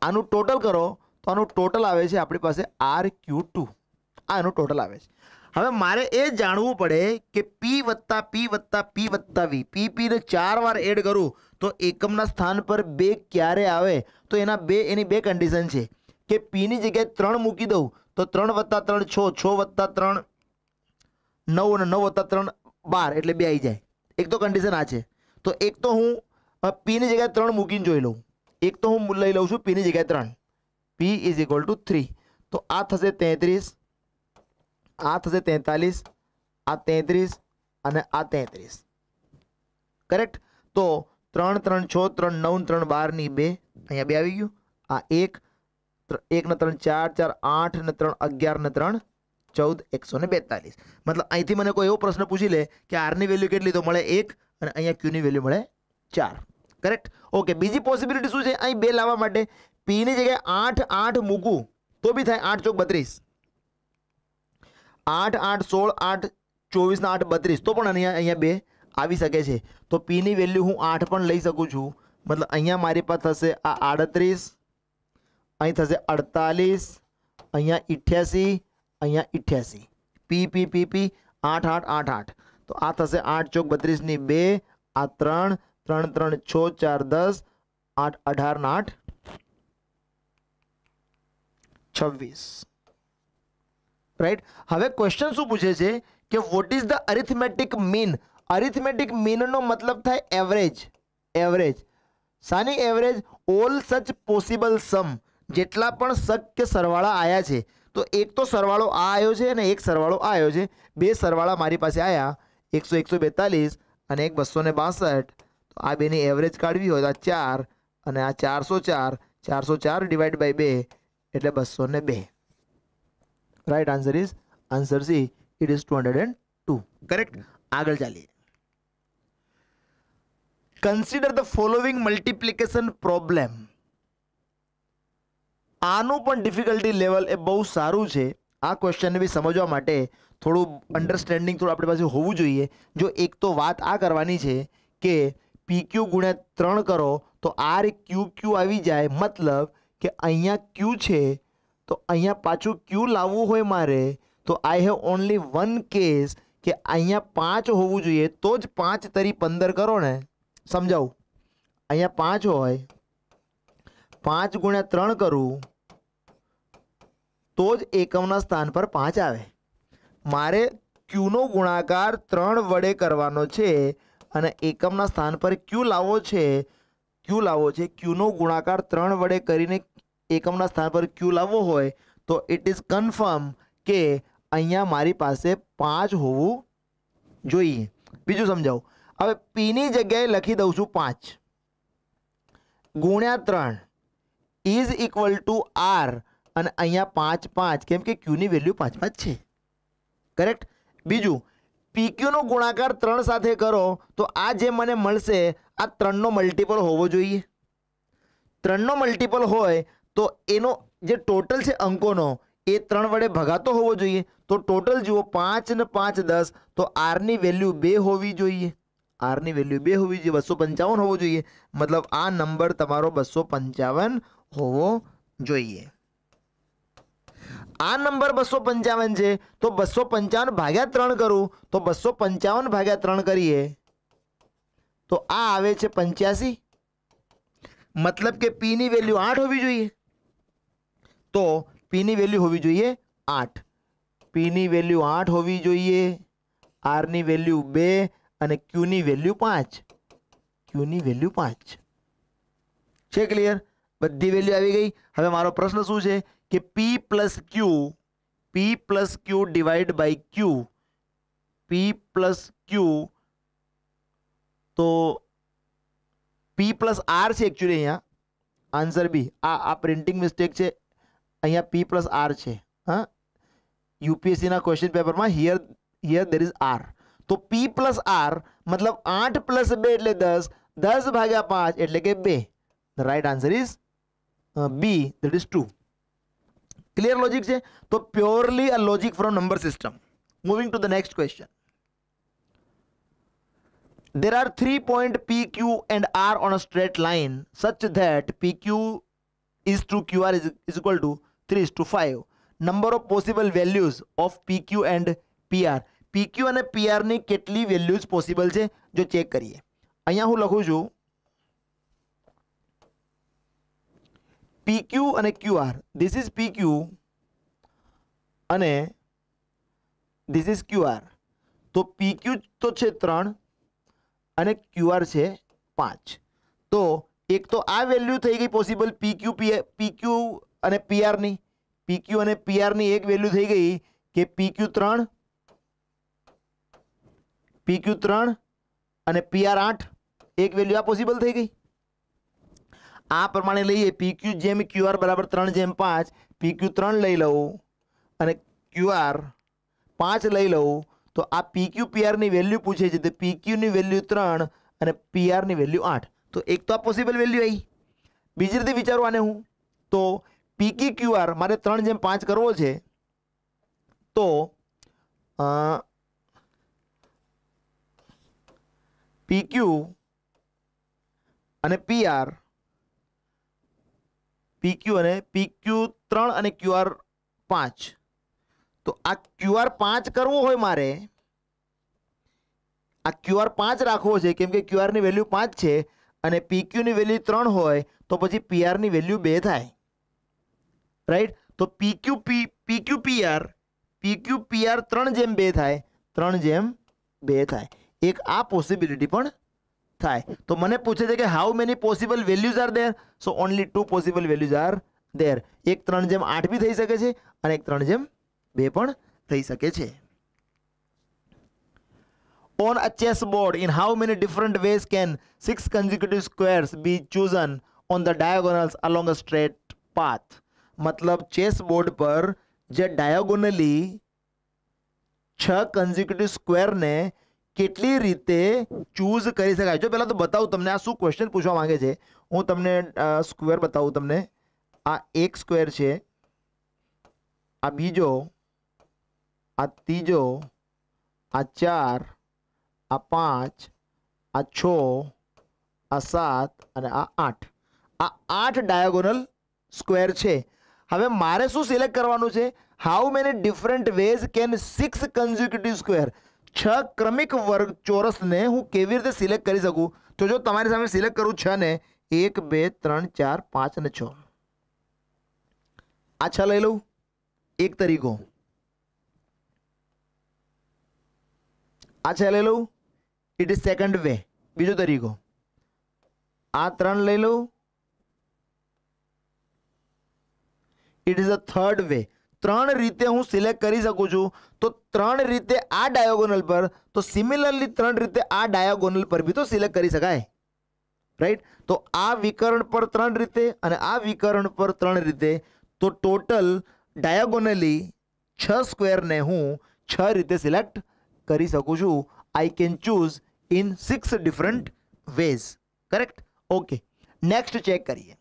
આનું ટોટલ કરો તો આનું ટોટલ આવે છે આપણી પાસે rq2 આનું ટોટલ આવે છે હવે મારે એ જાણવું પડે કે p + p + p + v pp ને 4 વાર એડ કરું તો એકમના સ્થાન પર 2 ક્યારે આવે તો એની બે કન્ડિશન છે કે p ની જગ્યાએ 3 મૂકી દઉં તો 3 + 3 6 6 + 3 9 અને 9 + 3 12 એટલે 2 આવી જાય એક તો કન્ડિશન આ છે તો એક તો હું p ની જગ્યાએ 3 મૂકીને જોઈ લઉં એક તો હું લઈ લઉં છું p ની જગ્યાએ 3 p = 3 તો આ થશે 33 આ થશે 43 આ 33 અને આ 33 કરેક્ટ તો 3 3 6 3 9 3 12 ની 2 અહીંયા 2 આવી ગયું આ 1 1 ને 3 4 4 8 ને 3 11 ને 3 14 142 मतलब અહીંથી મને કોઈ એવો પ્રશ્ન પૂછી લે કે r ની વેલ્યુ કેટલી તો મળે 1 અને અહીંયા q ની વેલ્યુ મળે 4 કરેક્ટ ઓકે બીજી પોસિબિલિટી શું છે અહીં 2 લાવવા માટે p ની જગ્યાએ 8 8 મૂકું તો બી થાય 8 * 32 8 8 16 8 24 ને 8 32 તો પણ અહીંયા 2 આવી શકે છે તો p ની વેલ્યુ હું 8 પણ લઈ શકું છું मतलब અહીંયા મારી પાસે થશે આ 38 અહીં થશે 48 અહીંયા 88 અહીંયા 88 p p p p 8 8 8 8 તો આ થશે 8 * 32 ની 2 આ 3 3 3 6 4 10 8 18 ને 8 26 રાઈટ હવે ક્વેશ્ચન શું પૂછે છે કે વોટ ઇઝ ધ અરિથમેટિક મીન નો મતલબ થાય એવરેજ સાની એવરેજ ઓલ સચ પોસિબલ સમ જેટલા પણ શક્ય સરવાળા આયા છે તો એક તો સરવાળો આ આવ્યો છે અને એક સરવાળો આ આવ્યો છે બે સરવાળા મારી પાસે આયા 100 142 અને એક 262 તો આ બેની એવરેજ કાઢવી હોય તો આ 4 અને આ 404 ડિવાઇડ બાય 2 એટલે 202 right answer see it is 202 correct आगे चलिए consider the following multiplication problem આનું પણ ડિફિકલ્ટી લેવલ એ બહુ સારું છે આ ક્વેશ્ચનને બી સમજવા માટે થોડું અન્ડરસ્ટેન્ડિંગ થોડું આપણી પાસે હોવું જોઈએ જો એક તો વાત આ કરવાની છે કે PQ × 3 કરો તો RQQ આવી જાય મતલબ કે અહીંયા Q છે તો અહીંયા પાછું Q લાવવું હોય મારે તો I have only one case કે અહીંયા 5 હોવું જોઈએ તો જ 5 તરી 15 કરો ને સમજાવું અહીંયા 5 હોય 5 × 3 કરું તો જ એકમના સ્થાન પર 5 આવે મારે Q નો ગુણાકાર 3 વડે કરવાનો છે અને એકમના સ્થાન પર Q લાવવો છે Q નો ગુણાકાર 3 વડે કરીને એકમના સ્થાન પર Q લાવવો હોય તો ઇટ ઇઝ કન્ફર્મ કે અહીંયા મારી પાસે 5 હોવું જોઈએ બીજું સમજાવું હવે P ની જગ્યાએ લખી દઉં છું 5 × 3 ઇઝ ઇક્વલ ટુ R અને અહીંયા 5 5 કેમ કે Q ની વેલ્યુ 5 5 છે કરેક્ટ બીજું PQ નો ગુણાકાર 3 સાથે કરો તો આ જે મને મળશે આ 3 નો મલ્ટિપલ હોવો જોઈએ 3 નો મલ્ટિપલ હોય તો એનો જે ટોટલ છે અંકોનો એ 3 વડે ભગાતો હોવો જોઈએ તો ટોટલ જુઓ 5 ને 5 10 તો R ની વેલ્યુ 2 હોવી જોઈએ 255 હોવો જોઈએ મતલબ આ નંબર તમારો 255 હોવો જોઈએ આ નંબર 255 છે તો 255 ભાગ્યા 3 કરું તો 255 ભાગ્યા 3 કરીએ તો આ આવે છે 85 मतलब કે P ની વેલ્યુ 8 હોવી જોઈએ તો P ની વેલ્યુ હોવી જોઈએ 8 P ની વેલ્યુ 8 હોવી જોઈએ R ની વેલ્યુ 2 અને Q ની વેલ્યુ 5 છે ક્લિયર બધી વેલ્યુ આવી ગઈ હવે મારો પ્રશ્ન શું છે कि P plus Q divide by Q, P plus Q, तो P प्लस आर છે એકચ્યુઅલી અહીંયા આન્સર બી. આ પ્રિન્ટિંગ મિસ્ટેક છે, અહીંયા P પ્લસ આર છે. હા, યુપીએસસીના ક્વેશ્ચન પેપરમાં હિયર દેર ઇઝ આર. તો P પ્લસ આર મતલબ 8 પ્લસ 2 એટલે 10, 10 ભાગ્યા 5 એટલે કે 2. The right answer is B, that is 2. Clear logic છે? તો purely a logic from number system. Moving to the next question. There are 3 points P, Q and R on a straight line such that PQ is to QR is equal to 3:5. Number of possible values of PQ and PR. PQ અને PR ની કેટલી values possible છે જો check કરીએ. અહીંયા હું લખું છું PQ અને QR. This is PQ અને this is QR. તો PQ તો છે 3 અને QR છે 5. તો એક તો આ વેલ્યુ થઈ ગઈ પોસિબલ PQ અને PR ની. PQ અને PR ની એક વેલ્યુ થઈ ગઈ કે PQ 3 અને PR 8, એક વેલ્યુ આ પોસિબલ થઈ ગઈ. આ પ્રમાણે લઈએ PQ જેમ QR બરાબર 3/5, PQ 3 લઈ લઉં અને QR 5 લઈ લઉં. તો આ PQ PR ની વેલ્યુ પૂછે છે, તો PQ ની વેલ્યુ 3 અને PR ની વેલ્યુ 8. તો એક તો આ પોસિબલ વેલ્યુ આવી. બીજી રીતે વિચારું આને હું, તો PQ QR મારે 3/5 કરવો છે, તો PQ અને PR, PQ 3 અને QR 5. તો આ QR 5 કરવો હોય મારે, આ QR 5 રાખવો છે કેમ કે QR ની વેલ્યુ 5 છે અને PQ ની વેલ્યુ 3 હોય તો પછી PR ની વેલ્યુ 2 થાય. રાઈટ? તો PQ PR 3/2 થાય, 3/2 થાય. એક આ પોસિબિલિટી પણ થાય. તો મને પૂછે છે કે how many possible values are there? So only 2 possible values are there. એક 3/8 બી થઈ શકે છે અને એક 3/2 પણ થઈ શકે છે. On a chessboard, in how many different ways can 6 consecutive squares be chosen on the diagonals along a straight path? मतलब चेस बोर्ड पर જે ડાયાગોનલી 6 કન્ઝિક્યુટિવ સ્ક્વેર ને કેટલી રીતે ચૂઝ કરી શકાય. જો પહેલા તો બતાવું તમને આ શું ક્વેશ્ચન પૂછવા માંગે છે. હું તમને સ્ક્વેર બતાવું. તમને આ એક સ્ક્વેર છે, આ બીજો, આ ત્રીજો, આ 4, આ 5, આ 6, આ 7 અને આ 8. આ 8 ડાયાગોનલ સ્ક્વેર છે. હવે મારે શું સિલેક્ટ કરવાનું છે? How many different ways can 6 consecutive square, 6 ક્રમિક વર્ગ ચોરસને હું કેવી રીતે સિલેક્ટ કરી શકું? તો જો તમારી સામે સિલેક્ટ કરું 6 ને, 1 2 3 4 5 અને 6. આ 6 લઈ લઉં, એક તરીકો. આ 6 લઈ લઉં, ઇટ ઇઝ સેકન્ડ વે, બીજો તરીકો. આ 3 લઈ લઉં, it is a third way. 3 રીતે હું સિલેક્ટ કરી શકું છું. તો 3 રીતે આ ડાયાગોનલ પર, તો સિમિલરલી 3 રીતે આ ડાયાગોનલ પર બી તો સિલેક્ટ કરી શકાય. રાઈટ? તો આ વિકર્ણ પર 3 રીતે અને આ વિકર્ણ પર 3 રીતે, તો ટોટલ ડાયાગોનલી 6 સ્ક્વેરને હું 6 રીતે સિલેક્ટ કરી શકું છું. I can choose in 6 different ways. Correct? Okay, next check કરીએ.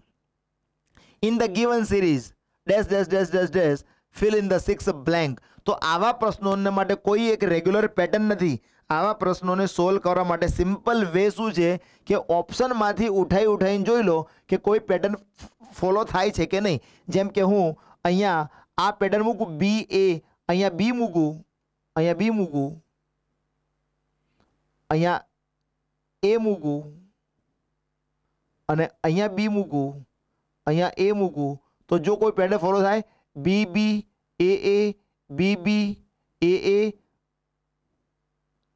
In the given series dash dash dash dash dash fill in the 6 blank. તો આવા પ્રશ્નોને માટે કોઈ એક રેગ્યુલર પેટર્ન નથી. આવા પ્રશ્નોને સોલ્વ કરવા માટે સિમ્પલ વે શું છે કે ઓપ્શનમાંથી ઉઠાઈને જોઈ લો કે કોઈ પેટર્ન ફોલો થાય છે કે નહીં. જેમ કે હું અહીંયા આ પેટર્ન મૂકું, બી એ, અહીંયા બી મૂકું, અહીંયા બી મૂકું, અહીંયા એ મૂકું અને અહીંયા બી મૂકું, અહીંયા એ મૂકું, તો જો કોઈ પેટર્ન ફોલો થાય, બી બી એ બી બી એ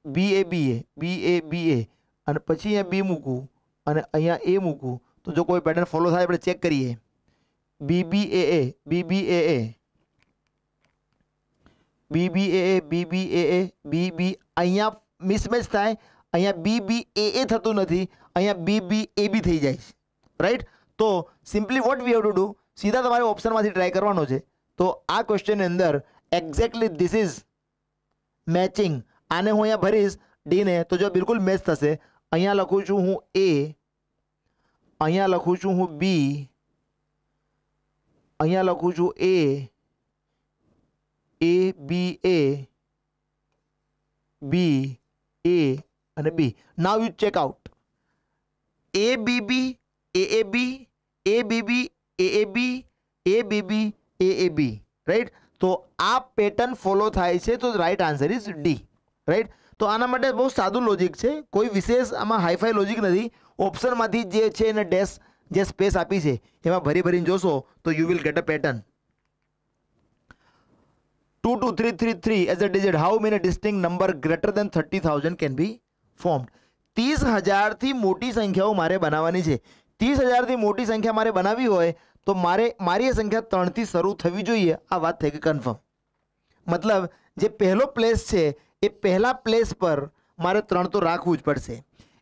બી એ બી એ અને પછી અહીંયા બી મૂકું અને અહીંયા એ મૂકું, તો જો કોઈ પેટર્ન ફોલો થાય આપણે ચેક કરીએ. BBAA BBAA BBAA BBAA BB અહીંયા મિસમેચ થાય, અહીંયા BBAA થતું નથી, અહીંયા BBAB થઈ જાય છે, રાઈટ. તો simply what we have to do, સીધા તમારે ઓપ્શનમાંથી ટ્રાય કરવાનો છે. તો આ ક્વેશ્ચનની અંદર એક્ઝેક્ટલી ધીસ ઇઝ મેચિંગ. આને હું અહીંયા ભરીશ ડીને, તો જો બિલકુલ મેચ થશે. અહીંયા લખું છું હું A, અહીંયા લખું છું હું B, અહીંયા લખું છું A B A B A અને B. Now you check out ABB AAB ABB AAB ABB AAB, right. તો આ પેટર્ન ફોલો થાય છે, તો right answer is D, right. તો આના માટે બહુ સાદું લોજિક છે, કોઈ વિશેષ આમાં હાઈફાઈ લોજિક નથી. ઓપ્શનમાંથી જે છે એને ડેશ જે સ્પેસ આપી છે એમાં ભરી ભરીને જોશો તો you will get a pattern. 22333 as a digit, how many distinct number greater than 30,000 can be formed? 30,000 થી મોટી સંખ્યાઓ મારે બનાવવાની છે. 30,000 થી મોટી સંખ્યા મારે બનાવવી હોય તો મારી એ સંખ્યા 3 થી શરૂ થવી જોઈએ. આ વાત થઈ ગઈ કન્ફર્મ. મતલબ જે પહેલો પ્લેસ છે એ પહેલા પ્લેસ પર મારે 3 તો રાખવું જ પડશે.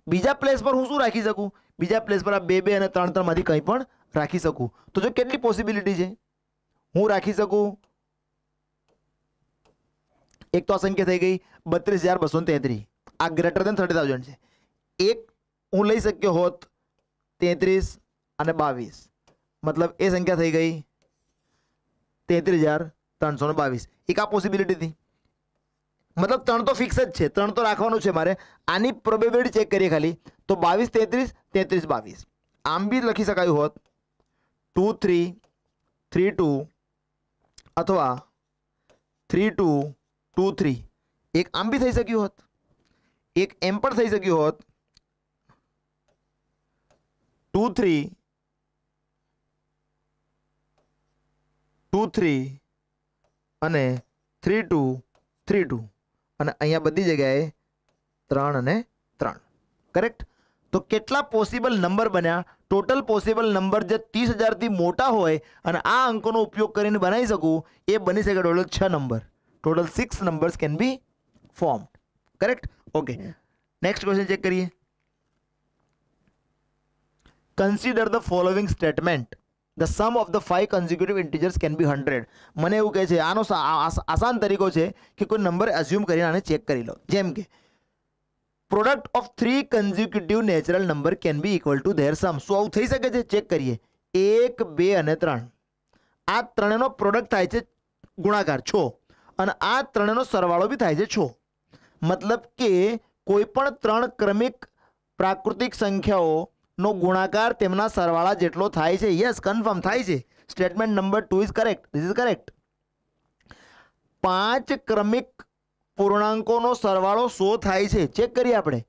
બીજા પ્લેસ પર હું શું રાખી શકું? બીજા પ્લેસ પર આ 2 2 અને 3 3 માંથી કંઈ પણ રાખી શકું. તો જો કેટલી પોસિબિલિટી છે, હું રાખી શકું. એક તો આ સંખ્યા થઈ ગઈ 32,233, આ ગ્રેટર દેન 30,000 છે. એક હું લઈ શક્યો હોત 33 અને 22, મતલબ એ સંખ્યા થઈ ગઈ 33,322. એક આ પોસિબિલિટી હતી. મતલબ 3 તો ફિક્સ જ છે, 3 તો રાખવાનું છે મારે. આની પ્રોબેબિલિટી ચેક કરીએ ખાલી, તો 22 33 33 22. આમ બી લખી શકાયું હોત 2 3 3 2 અથવા 3 2 2 3. એક આમ બી થઈ શક્યું હોત, એક એમ પણ થઈ શક્યું હોત 2 3 2 3 અને 3 2 3 2 અને અહીંયા બધી જગ્યાએ 3 અને 3, કરેક્ટ. તો કેટલા પોસિબલ નંબર બન્યા? ટોટલ પોસિબલ નંબર જે 30,000 થી મોટા હોય અને આ અંકોનો ઉપયોગ કરીને બનાવી શકું એ બની શકે total 6 number. Total 6 numbers can be formed, correct? Okay, next question check કરીએ. Consider the following statement, the sum of the 5 consecutive integers can be 100. મને એવું કહે છે, આનો આસાન તરીકો છે કે કોઈ નંબર એઝ્યુમ કરીને આને ચેક કરી લો. જેમ કે product of 3 consecutive natural number can be equal to their sum. શું આવું થઈ શકે છે? ચેક કરીએ. 1 2 અને 3, આ ત્રણેયનો પ્રોડક્ટ થાય છે ગુણાકાર 6, અને આ ત્રણેયનો સરવાળો બી થાય છે 6. મતલબ કે કોઈ પણ 3 ક્રમિક પ્રાકૃતિક સંખ્યાઓનો ગુણાકાર તેમના સરવાળા જેટલો થાય છે. યસ, કન્ફર્મ થાય છે. Statement number 2 is correct. This is correct. 5 ક્રમિક પૂર્ણાંકોનો સરવાળો 100 થાય છે. ચેક કરીએ આપણે.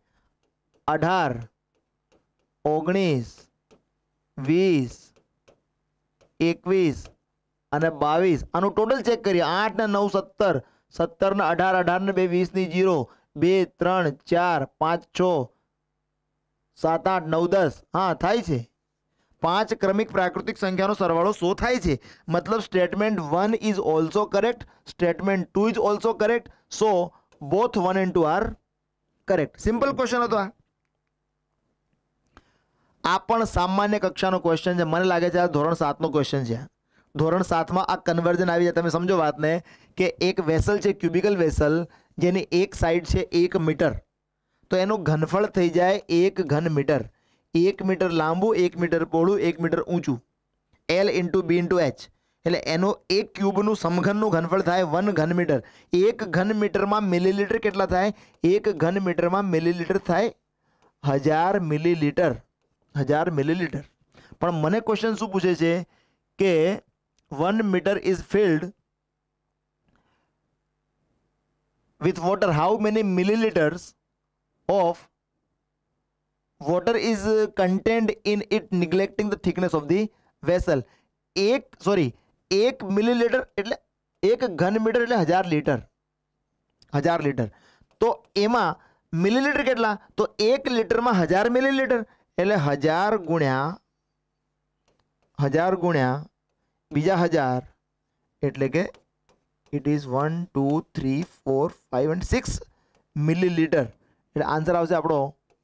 18 19 20 21 અને 22. આનું ટોટલ ચેક કરીએ. 8 ને 9 17, 17 ને 18, 18 ને 2 20 ની 0, 2 3 4 5 6 7 8 9 10. હા, થાય છે. 5 ક્રમિક પ્રાકૃતિક સંખ્યાનો સરવાળો 100 થાય છે. મતલબ statement 1 is also correct, statement 2 is also correct. So both 1 and 2 are correct. Simple question હતો આ પણ સામાન્ય કક્ષાનો ક્વેશ્ચન છે. મને લાગે છે આ ધોરણ 7 નો ક્વેશ્ચન છે. ધોરણ 7 માં આ કન્વર્ઝન આવી જાય. તમે સમજો વાતને કે એક વેસલ છે, ક્યુબિકલ વેસલ, જેની એક સાઈડ છે 1 મીટર, તો એનું ઘનફળ થઈ જાય 1 ઘન મીટર. 1 મીટર લાંબુ, 1 મીટર પહોળું, 1 મીટર ઊંચું, L × B × H. એટલે એનો એક ક્યુબનું સમઘનનું ઘનફળ થાય 1 ઘન મીટર. 1 ઘન મીટરમાં મિલીલીટર કેટલા થાય? 1 ઘન મીટરમાં મિલીલીટર થાય 1000 મિલીલીટર. 1000 મિલીલીટર. પણ મને ક્વેશ્ચન શું પૂછે છે કે 1 meter is filled with water. How many milliliters of water is contained in it, neglecting the thickness of the vessel? 1 millilitre એટલે 1 ઘન મીટર એટલે 1000 લીટર. 1000 લીટર. તો એમાં મિલીલીટર કેટલા? તો 1 લીટરમાં 1000 મિલીલીટર એટલે 1000 ગુણ્યા બીજા 1000 એટલે કે ઇટ ઇઝ 1 2 3 4 5 and 6 મિલીલીટર. એટલે આન્સર આવશે આપણો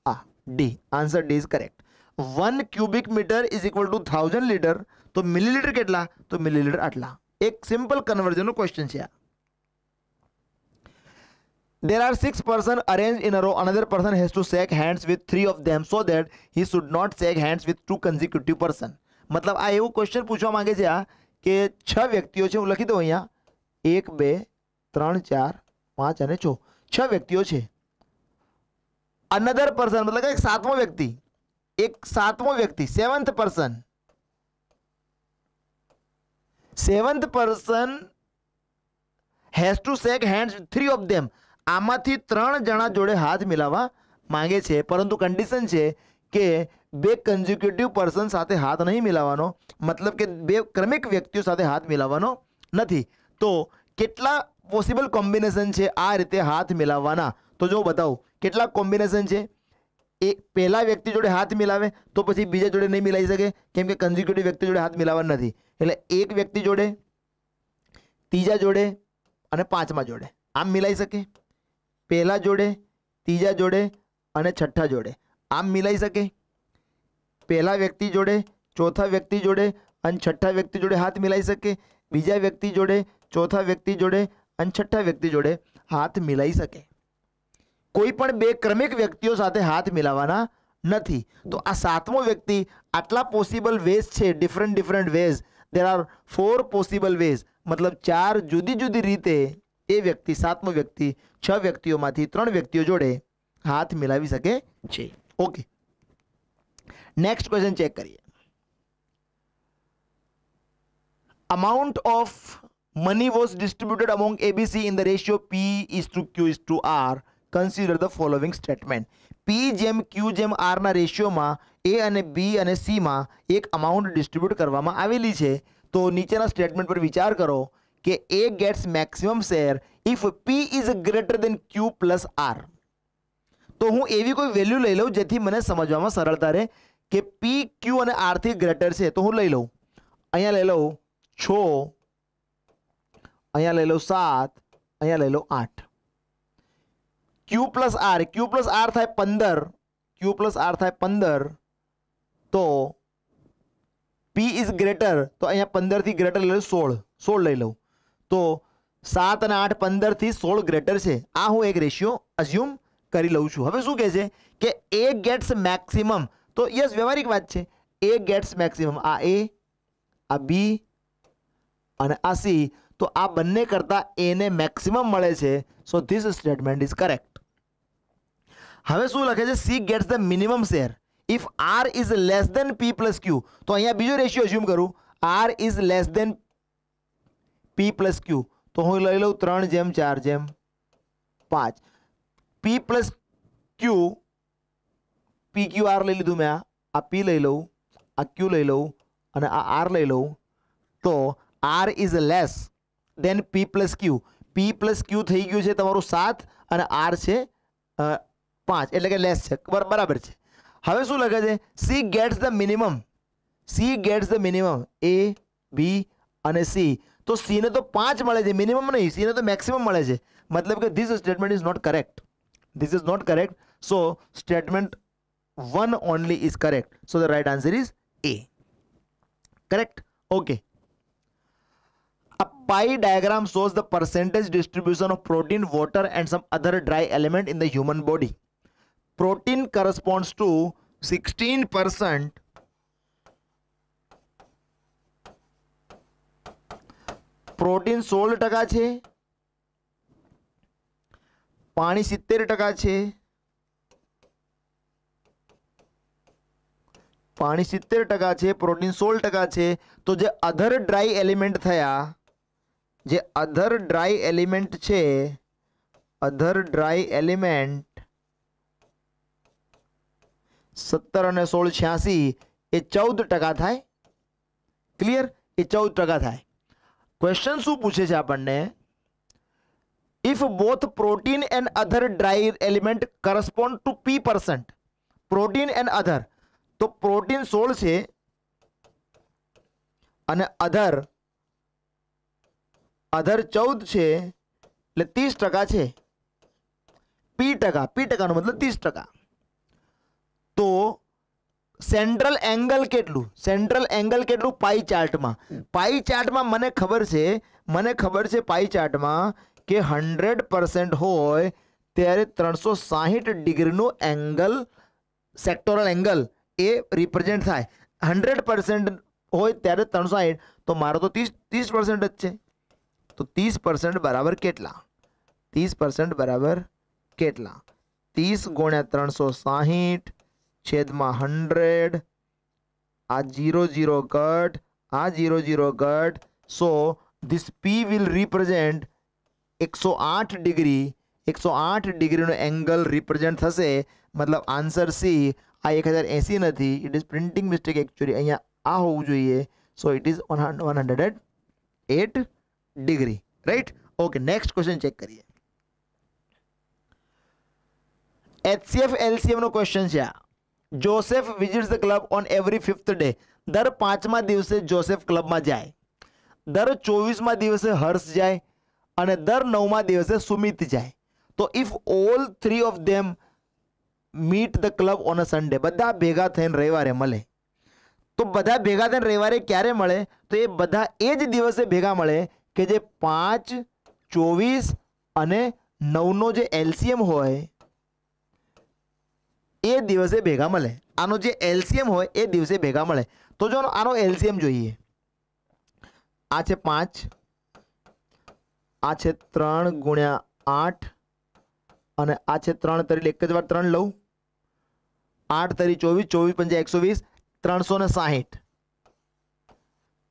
આ D. Answer D is correct. 1 cubic metre is equal to 1000 litre. તો મિલીલીટર કેટલા? તો મિલીલીટર આટલા. એક સિમ્પલ કન્વર્ઝનનો ક્વેશ્ચન છે આ. There are 6 persons arranged in a row. Another person has to shake hands with 3 of them so that he should not shake hands with 2 consecutive person. मतलब આ એવું ક્વેશ્ચન પૂછવા માંગે છે આ કે 6 વ્યક્તિઓ છે. હું લખી દઉં અહીંયા 1 2 3 4 5 અને 6 6 વ્યક્તિઓ છે. અનધર પર્સન मतलब એક સાતમો વ્યક્તિ seventh person has to shake hands with 3 of them. આમાંથી 3 જણા જોડે હાથ મિલાવવા માંગે છે, પરંતુ કન્ડિશન છે કે 2 કન્ઝિક્યુટિવ પર્સન સાથે હાથ નહીં મિલાવવાનો, મતલબ કે 2 ક્રમિક વ્યક્તિઓ સાથે હાથ મિલાવવાનો નથી. તો કેટલા પોસિબલ કોમ્બિનેશન છે આ રીતે હાથ મિલાવવાના? તો જો બતાવું કેટલા કોમ્બિનેશન છે. એ પહેલા વ્યક્તિ જોડે હાથ મિલાવે તો પછી બીજા જોડે નહીં મિલાવી શકે, કેમ કે કન્ઝિક્યુટિવ વ્યક્તિ જોડે હાથ મિલાવવા નથી. એટલે એક વ્યક્તિ જોડે, ત્રીજા જોડે અને પાંચમા જોડે આમ મિલાઈ શકે. પહેલા જોડે, ત્રીજા જોડે અને છઠ્ઠા જોડે આમ મિલાઈ શકે. પહેલા વ્યક્તિ જોડે, ચોથા વ્યક્તિ જોડે અને છઠ્ઠા વ્યક્તિ જોડે હાથ મિલાઈ શકે. બીજા વ્યક્તિ જોડે, ચોથા વ્યક્તિ જોડે અને છઠ્ઠા વ્યક્તિ જોડે હાથ મિલાઈ શકે. કોઈ પણ 2 ક્રમિક વ્યક્તિઓ સાથે હાથ મિલાવવાના નથી. તો આ સાતમો વ્યક્તિ આટલા પોસિબલ વેઝ છે, different ways. There are 4 possible ways, મતલબ 4 જુદી જુદી રીતે એ વ્યક્તિ, સાતમો વ્યક્તિ 6 વ્યક્તિઓમાંથી 3 વ્યક્તિઓ જોડે હાથ મિલાવી શકે છે. ઓકે, નેક્સ્ટ ક્વેશ્ચન ચેક કરીએ. Amount of money was distributed among ABC in the ratio P:Q:R. Consider the following statement. P જેમ Q જેમ R ના રેશિયોમાં A અને B અને C માં એક અમાઉન્ટ ડિસ્ટ્રીબ્યુટ કરવામાં આવેલી છે. તો નીચેના સ્ટેટમેન્ટ પર વિચાર કરો કે A gets maximum share if P is greater than Q plus R. તો હું એવી કોઈ વેલ્યુ લઈ લઉં જેથી મને સમજવામાં સરળતા રહે કે P Q અને R થી ગ્રેટર છે. તો હું લઈ લઉં, અહીંયા લઈ લઉં 6, અહીંયા લઈ લઉં 7, અહીંયા લઈ લઉં 8. Q plus R થાય 15, Q plus R થાય 15. તો P is greater, તો અહીંયા 15 થી ગ્રેટર લઈ લઉં 16 લઈ લઉં. તો 7 અને 8 15 થી 16 ગ્રેટર છે. આ હું એક રેશિયો અઝ્યુમ કરી લઉં છું. હવે શું કહે છે કે A ગેટ્સ મેક્સિમમ. તો યસ, વ્યવહારિક વાત છે. A gets maximum. આ A, આ B અને આ C. તો આ બંને કરતા A ને મેક્સિમમ મળે છે. So this statement is correct. હવે શું લખે છે? C gets the minimum share if R is less than P plus Q. તો અહીંયા બીજો રેશિયો અઝ્યુમ કરું, R is less than P plus Q. તો હું લઈ લઉં 3:4:5. P પ્લસ Q, PQR લઈ લીધું મેં. આ P લઈ લઉં, આ Q લઈ લઉં અને આ R લઈ લઉં. તો R is less than P plus Q. P plus Q થઈ ગયું છે તમારું 7 અને R છે 5, એટલે કે લેસ છે. બરાબર છે. હવે શું લખે છે? C gets the minimum. C gets the minimum A, B અને C. તો C ને તો 5 મળે છે, મિનિમમ નહીં. C ને તો મેક્સિમમ મળે છે. મતલબ કે this statement is not correct. This is not correct. So statement 1 only is correct. So the right answer is A. Correct? Okay. A pie diagram shows the percentage distribution of protein, water and some other dry element in the human body. Protein corresponds to 16%. Protein 16% છે, પાણી 70% છે, પાણી 70% છે, protein 16% છે. તો જે અધર dry element થયા, જે અધર ડ્રાય એલિમેન્ટ છે, અધર ડ્રાય એલિમેન્ટ 17 અને 16 86 એ 14% થાય. ક્લિયર? એ 14% થાય. ક્વેશ્ચન શું પૂછે છે આપણને? If both protein and other dry element correspond to P%. Protein and other. તો પ્રોટીન 16 છે અને અધર અધર 14 છે એટલે 30% છે. પી ટકાનો મતલબ 30%. તો સેન્ટ્રલ એંગલ કેટલું? સેન્ટ્રલ એંગલ કેટલું પાઈ ચાર્ટમાં? પાઈ ચાર્ટમાં મને ખબર છે પાઈ ચાર્ટમાં કે 100% હોય ત્યારે 360 ડિગ્રીનો એંગલ, સેક્ટોરલ એંગલ એ રિપ્રેઝેન્ટ થાય. 100% હોય ત્યારે 360, તો મારો તો 30% જ છે. તો 30% બરાબર કેટલા? 30% બરાબર કેટલા? 30 ગુણ્યા 360 છેદમાં 100. આ 0 0 કટ, આ 0 0 cut. So this P will represent 108 degree. 108 ડિગ્રીનો એંગલ રિપ્રેઝેન્ટ થશે. મતલબ આન્સર સી. આ 1080 નથી, it is printing mistake actually. અહીંયા આ હોવું જોઈએ. So it is 108 degree. Right? Okay, next question check કરીએ. HCF LCM નો ક્વેશ્ચન છે આ. Joseph visits the club on every 5th day. દર 5મા દિવસે જોસેફ ક્લબમાં જાય. દર 24મા દિવસે હર્ષ જાય અને દર 9મા દિવસે સુમિત જાય. તો if all 3 of them meet the club on a Sunday, બધા ભેગા થઈને રવિવારે મળે. તો બધા ભેગા થઈને રવિવારે ક્યારે મળે? તો એ બધા એ જ દિવસે ભેગા મળે કે જે 5, 24 અને 9નો જે LCM હોય એ દિવસે ભેગા મળે. આનો જે LCM હોય એ દિવસે ભેગા મળે. તો જો આનો LCM જોઈએ. આ છે 5, આ છે 3 ગુણ્યા 8 અને આ છે 3 તરી એક જ વાર 3 લઉં. 8 તરી 24, 24 5 160.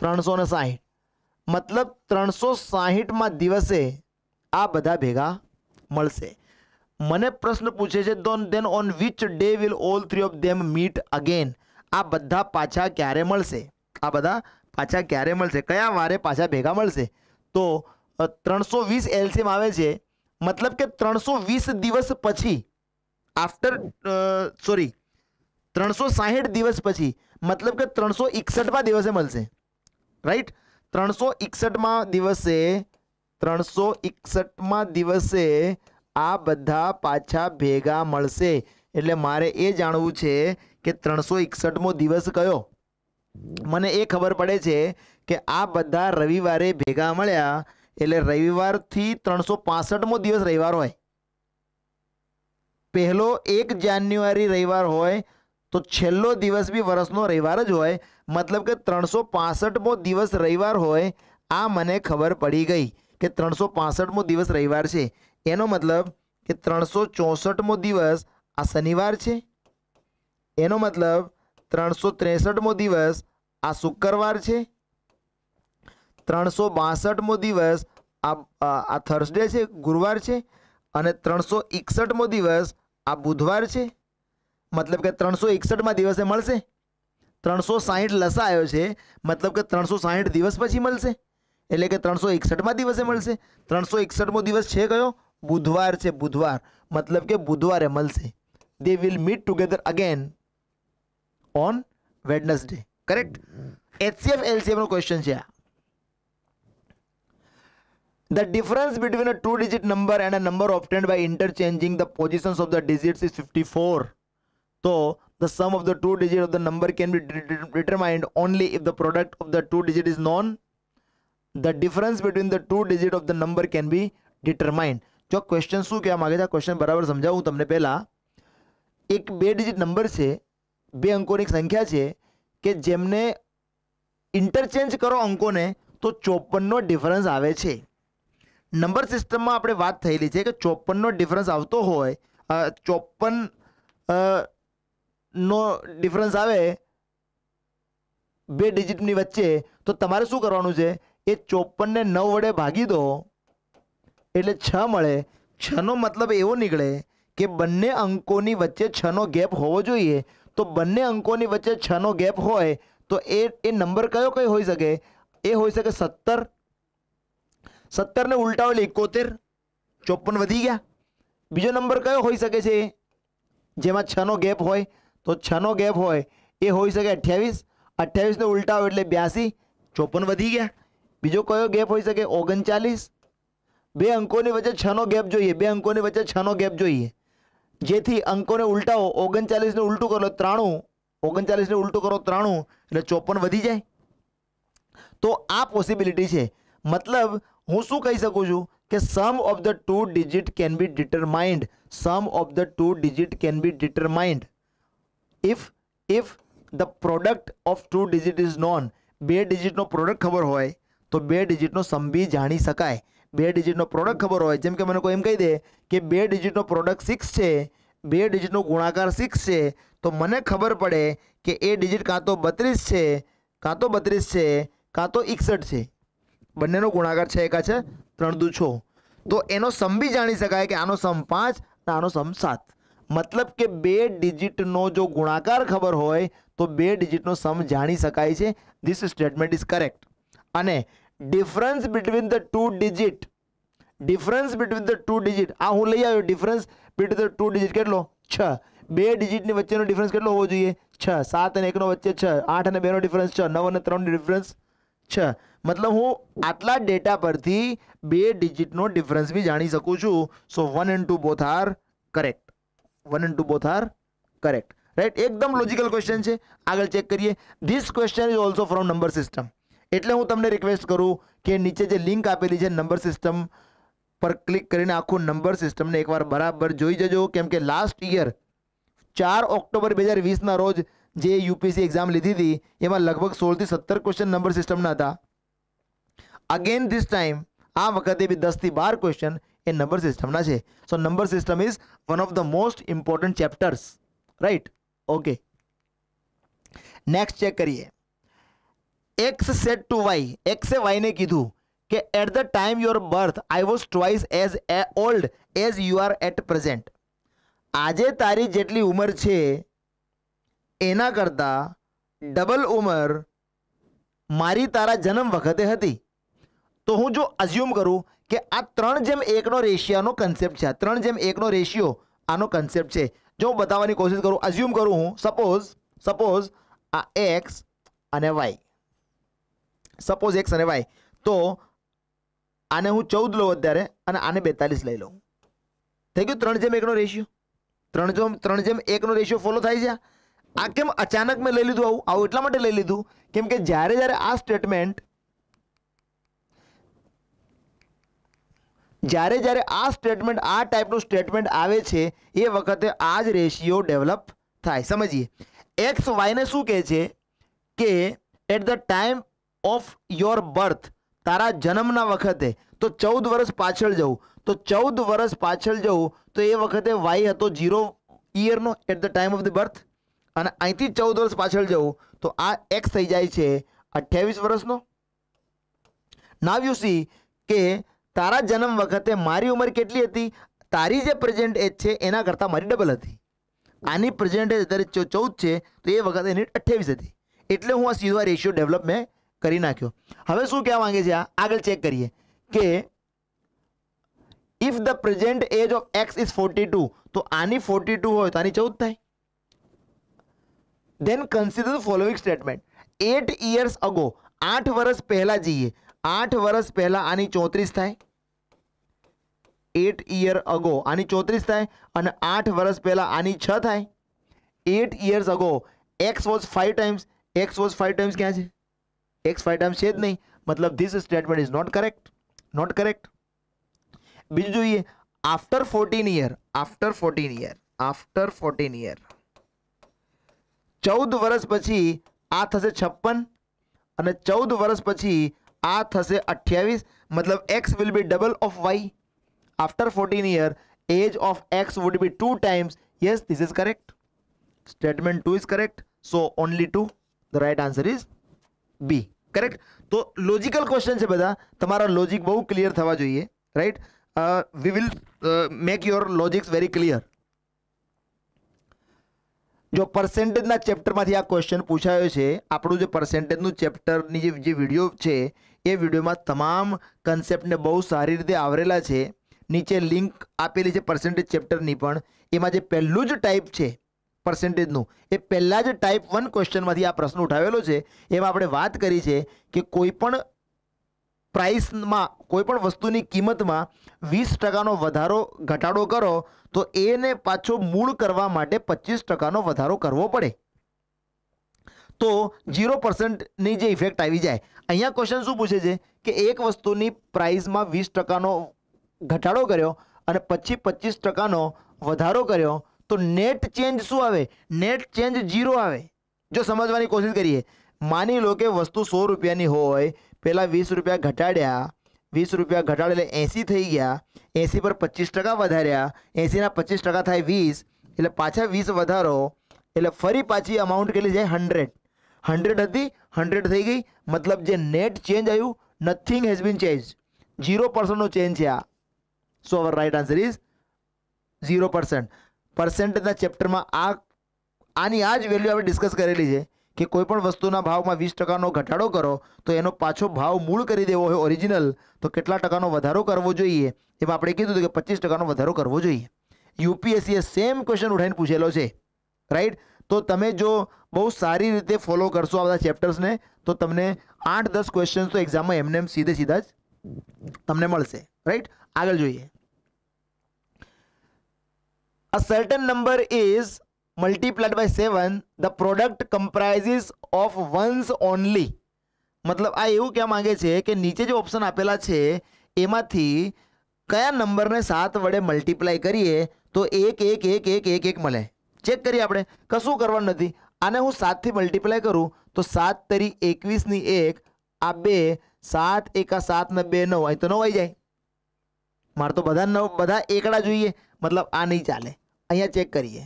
360 મતલબ 360મા દિવસે આ બધા ભેગા મળશે. મને પ્રશ્ન પૂછે છે then on which day will all 3 of them meet again. આ બધા પાછા ક્યારે મળશે? આ બધા પાછા ક્યારે મળશે? કયા વારે પાછા ભેગા મળશે? તો 320 LCM આવે છે. મતલબ કે 320 દિવસ પછી, આફ્ટર 360 દિવસ પછી, મતલબ કે 361મા દિવસે મળશે. રાઈટ? 361મા દિવસે આ બધા પાછા ભેગા મળશે. એટલે મારે એ જાણવું છે કે 361મો દિવસ કયો? મને એ ખબર પડે છે કે આ બધા રવિવારે ભેગા મળ્યા એટલે રવિવારથી 365મો દિવસ રવિવાર હોય. પહેલો 1 જાન્યુઆરી રવિવાર હોય તો છેલ્લો દિવસ બી વર્ષનો રવિવાર જ હોય. મતલબ કે 365મો દિવસ રવિવાર હોય. આ મને ખબર પડી ગઈ કે 365મો દિવસ રવિવાર છે. એનો મતલબ કે 364મો દિવસ આ શનિવાર છે. એનો મતલબ 363મો દિવસ આ શુક્રવાર છે. 362મો દિવસ આ થર્સડે છે, ગુરુવાર છે. અને 361મો દિવસ આ બુધવાર છે. મતલબ કે 361મા દિવસે મળશે. 360 લસા આવ્યો છે, મતલબ કે 360 દિવસ પછી મળશે. એટલે કે 361મા દિવસે મળશે. 361મો દિવસ છે કયો? બુધવાર છે. બુધવાર મતલબ કે બુધવારે મળશે. They will meet together again on Wednesday. Correct? HCF LCM નો ક્વેશ્ચન છે આ. The difference between a 2-digit number and a number obtained by interchanging the positions of the digits is 54. So the sum of the 2 digits of the number can be determined only if the product of the 2 digit is known. The difference between the 2 digit of the number can be determined. જો question શું કહેવા માંગે છે, આ question બરાબર સમજાવું તમને. પહેલા એક 2 ડિજિટ નંબર છે, 2 અંકોની એક સંખ્યા છે કે જેમને ઇન્ટરચેન્જ કરો અંકોને તો 54નો ડિફરન્સ આવે છે. નંબર સિસ્ટમમાં આપણે વાત થયેલી છે કે 54નો ડિફરન્સ આવતો હોય, 54 નો ડિફરન્સ આવે 2 ડિજિટની વચ્ચે, તો તમારે શું કરવાનું છે? એ 54ને 9 વડે ભાગી દો એટલે 6 મળે. 6નો મતલબ એવો નીકળે કે બંને અંકોની વચ્ચે 6નો ગેપ હોવો જોઈએ. તો બંને અંકોની વચ્ચે 6નો ગેપ હોય તો એ નંબર કયો હોઈ શકે? એ હોઈ શકે 17. 17ને ઉલટાવો એટલે 71. 54 વધી ગયા. બીજો નંબર કયો હોઈ શકે છે જેમાં 6નો ગેપ હોય? તો 6નો ગેપ હોય એ હોઈ શકે 28. 28ને ઉલટાવો એટલે 82. 54 વધી ગયા. બીજો કયો ગેપ હોઈ શકે? 39. બે અંકોની વચ્ચે 6 નો ગેપ જોઈએ, બે અંકોની વચ્ચે 6 નો ગેપ જોઈએ, જેથી અંકોને ઉલટાવો. 39 ને ઉલટું કરો 93, 39 ને ઉલટું કરો 93 એટલે 54 વધી જાય. તો આ પોસિબિલિટી છે. મતલબ હું શું કહી શકું છું કે sum of the two digit can be determined, sum of the two digit can be determined if the product of two digit is known. બે ડિજિટનો પ્રોડક્ટ ખબર હોય તો બે ડિજિટનો સમ બી જાણી શકાય. બે ડિજિટનો પ્રોડક્ટ ખબર હોય, જેમ કે મને કોઈ એમ કહી દે કે બે ડિજિટનો પ્રોડક્ટ 6 છે, બે ડિજિટનો ગુણાકાર 6 છે, તો મને ખબર પડે કે એ ડિજિટ કાં તો 32 છે, કાં તો 32 છે, કાં તો 61 છે. બંનેનો ગુણાકાર 6 એકા 6, 3 દુ 6. તો એનો સમ બી જાણી શકાય કે આનો સમ 5 અને આનો સમ 7. મતલબ કે બે ડિજિટનો જો ગુણાકાર ખબર હોય તો બે ડિજિટનો સમ જાણી શકાય છે. This statement is correct. અને difference between the two digit, difference between the two digit, આ હું લઈ આવ્યો. Difference between the two digit કેટલો? 6. બે ડિજિટની વચ્ચેનો ડિફરન્સ કેટલો હોવો જોઈએ? 6. 7 અને 1 નો વચ્ચે 6, 8 અને 2 નો ડિફરન્સ 6, 9 અને 3 નો ડિફરન્સ 6. મતલબ હું આટલા ડેટા પરથી બે ડિજિટનો ડિફરન્સ બી જાણી શકું છું. સો 1 and 2 both are correct. 1 and 2 both are correct, right? એકદમ લોજિકલ ક્વેશ્ચન છે. આગળ ચેક કરીએ. This question is also from number system. એટલે હું તમને રિક્વેસ્ટ કરું કે નીચે જે લિંક આપેલી છે નંબર સિસ્ટમ પર ક્લિક કરીને આખું નંબર સિસ્ટમને એકવાર બરાબર જોઈ જજો. કેમ કે લાસ્ટ યર 4 ઓક્ટોબર 2020 ના રોજ જે યુપીએસસી એક્ઝામ લીધી હતી એમાં લગભગ 16 થી 17 ક્વેશ્ચન નંબર સિસ્ટમના હતા. અગેન ધીસ ટાઈમ આ વખતે બી 10 થી 12 ક્વેશ્ચન એ નંબર સિસ્ટમના છે. So number system is one of the most important chapters, right? Okay, next check કરીએ. એક્સ સેડ ટુ વાય, એક્સે વાયને કીધું કે at the time your birth I was twice as old as you are at present. આજે તારી જેટલી ઉંમર છે એના કરતાં ડબલ ઉંમર મારી તારા જન્મ વખતે હતી. તો હું જો અઝ્યુમ કરું કે આ 3:1 નો રેશિયાનો કન્સેપ્ટ છે, આ 3:1 નો રેશિયો આનો કન્સેપ્ટ છે. જો હું બતાવવાની કોશિશ કરું, અઝ્યુમ કરું હું, સપોઝ આ એક્સ અને વાય, સપોઝ એક્સ અને વાય, તો આને હું 14 લઉં અત્યારે અને આને 42 લઈ લઉં. થઈ ગયું 3:1 નો રેશિયો. 3:1 નો રેશિયો ફોલો થાય છે. આ કેમ અચાનક મેં લઈ લીધું? આવું એટલા માટે લઈ લીધું કેમ કે જ્યારે આ સ્ટેટમેન્ટ આ ટાઈપનું સ્ટેટમેન્ટ આવે છે એ વખતે આ જ રેશિયો ડેવલપ થાય. સમજીએ. એક્સ વાયને શું કહે છે કે at the time of your birth, તારા જન્મના વખતે, તો 14 વર્ષ પાછળ જવું, તો 14 વર્ષ પાછળ જવું તો એ વખતે વાય હતો 0 યરનો at the time of the birth, અને અહીંથી 14 વર્ષ પાછળ જવું તો આ એક્સ થઈ જાય છે 28 વર્ષનો. નાવ યુ સી કે તારા જન્મ વખતે મારી ઉંમર કેટલી હતી? તારી જે પ્રેઝન્ટ એજ છે એના કરતાં મારી ડબલ હતી. આની પ્રેઝન્ટ એજ અત્યારે 14 છે તો એ વખતે એની 28 હતી. એટલે હું આ સીધો રેશિયો ડેવલપ મેં કરી નાખ્યો. હવે શું કહેવા માંગે છે? આગળ ચેક કરીએ કે if the present age of X is 42, તો આની 42 હોય તો આની 14 થાય. Then consider the following statement. 8 years ago, 8 વર્ષ પહેલા જઈએ, 8 વર્ષ પહેલા આની 34 થાય. 8 years અગો આની 34 થાય અને 8 વર્ષ પહેલા આની 6 થાય. 8 years ago x was 5 times, x was 5 times ક્યાં છે? x 5 times છે જ નહીં. મતલબ this statement is not correct, not correct. બીજું જોઈએ. After 14 year, after 14 year, after 14 year 14 વર્ષ પછી આ થશે 56 અને 14 વર્ષ પછી આ થશે 28. મતલબ x will be double of y. After 14 year, age of x would be 2 times. Yes, this is correct. Statement 2 is correct. So only 2. The right answer is B. Correct. તો લોજિકલ ક્વેશ્ચન છે બધા. તમારા logic બહુ clear થવા જોઈએ, right? We will make your logics very clear. જો પર્સેન્ટેજના ચેપ્ટરમાંથી આ question પૂછાયો છે, આપણું જે પર્સેન્ટેજનું ચેપ્ટરની જે વિડીયો છે એ વિડીયોમાં તમામ કન્સેપ્ટને બહુ સારી રીતે આવરેલા છે. નીચે લિંક આપેલી છે પર્સેન્ટેજ ચેપ્ટરની, પણ એમાં જે પહેલું જ ટાઈપ છે પર્સેન્ટેજનું, એ પહેલા જ ટાઈપ 1 ક્વેશ્ચનમાંથી આ પ્રશ્ન ઉઠાવેલો છે. એમાં આપણે વાત કરી છે કે કોઈ પણ પ્રાઇસમાં કોઈપણ વસ્તુની કિંમતમાં 20% વધારો ઘટાડો કરો તો એને પાછો મૂળ કરવા માટે 25% વધારો કરવો પડે તો 0%ની જે ઇફેક્ટ આવી જાય. અહીંયા ક્વેશ્ચન શું પૂછે છે કે એક વસ્તુની પ્રાઇસમાં 20%નો ઘટાડો કર્યો અને પછી 25%નો વધારો કર્યો તો નેટ ચેન્જ શું આવે? નેટ ચેન્જ 0 આવે. જો સમજવાની કોશિશ કરીએ, માની લો કે વસ્તુ 100 રૂપિયાની હોય, પહેલાં 20 રૂપિયા ઘટાડ્યા, 20 રૂપિયા ઘટાડે એટલે 80 થઈ ગયા, 80 પર 25% વધાર્યા, 80ના 25% થાય 20, એટલે પાછા 20 વધારો એટલે ફરી પાછી અમાઉન્ટ કેટલી જાય? 100. 100 હતી, 100 થઈ ગઈ. મતલબ જે નેટ ચેન્જ આવ્યું, નથિંગ હેઝ બીન ચેન્જ, 0%નો ચેન્જ છે આ. So our right answer is 0%. પર્સન્ટેજના ચેપ્ટરમાં આની આ જ વેલ્યુ આપણે ડિસ્કસ કરેલી છે કે કોઈપણ વસ્તુના ભાવમાં 20%નો ઘટાડો કરો તો એનો પાછો ભાવ મૂળ કરી દેવો હોય ઓરિજિનલ, તો કેટલા ટકાનો વધારો કરવો જોઈએ? એમાં આપણે કીધું હતું કે 25%નો વધારો કરવો જોઈએ. યુપીએસસીએ સેમ ક્વેશ્ચન ઉઠાવીને પૂછેલો છે, રાઈટ? તો તમે જો બહુ સારી રીતે ફોલો કરશો આ બધા ચેપ્ટર્સને તો તમને 8-10 ક્વેશ્ચન્સ તો એક્ઝામમાં એમને સીધા જ તમને મળશે, રાઈટ? આગળ જોઈએ. A certain number is multiplied by 7, the product comprises of ones only. મતલબ આ એવું કહેવા માંગે છે કે નીચે જે ઓપ્શન આપેલા છે એમાંથી કયા નંબરને 7 વડે મલ્ટીપ્લાય કરીએ તો 1 1 1 1 1 1 મળે. ચેક કરીએ આપણે, કશું કરવાનું નથી. આને હું 7 થી મલ્ટીપ્લાય કરું તો 7 તરી 21 ની 1, આ 2, 7 એકા 7 ને 2 9, અહીં તો 9 આવી જાય. મારે તો બધા એકડા જોઈએ, મતલબ આ નહીં ચાલે. અહીંયા ચેક કરીએ,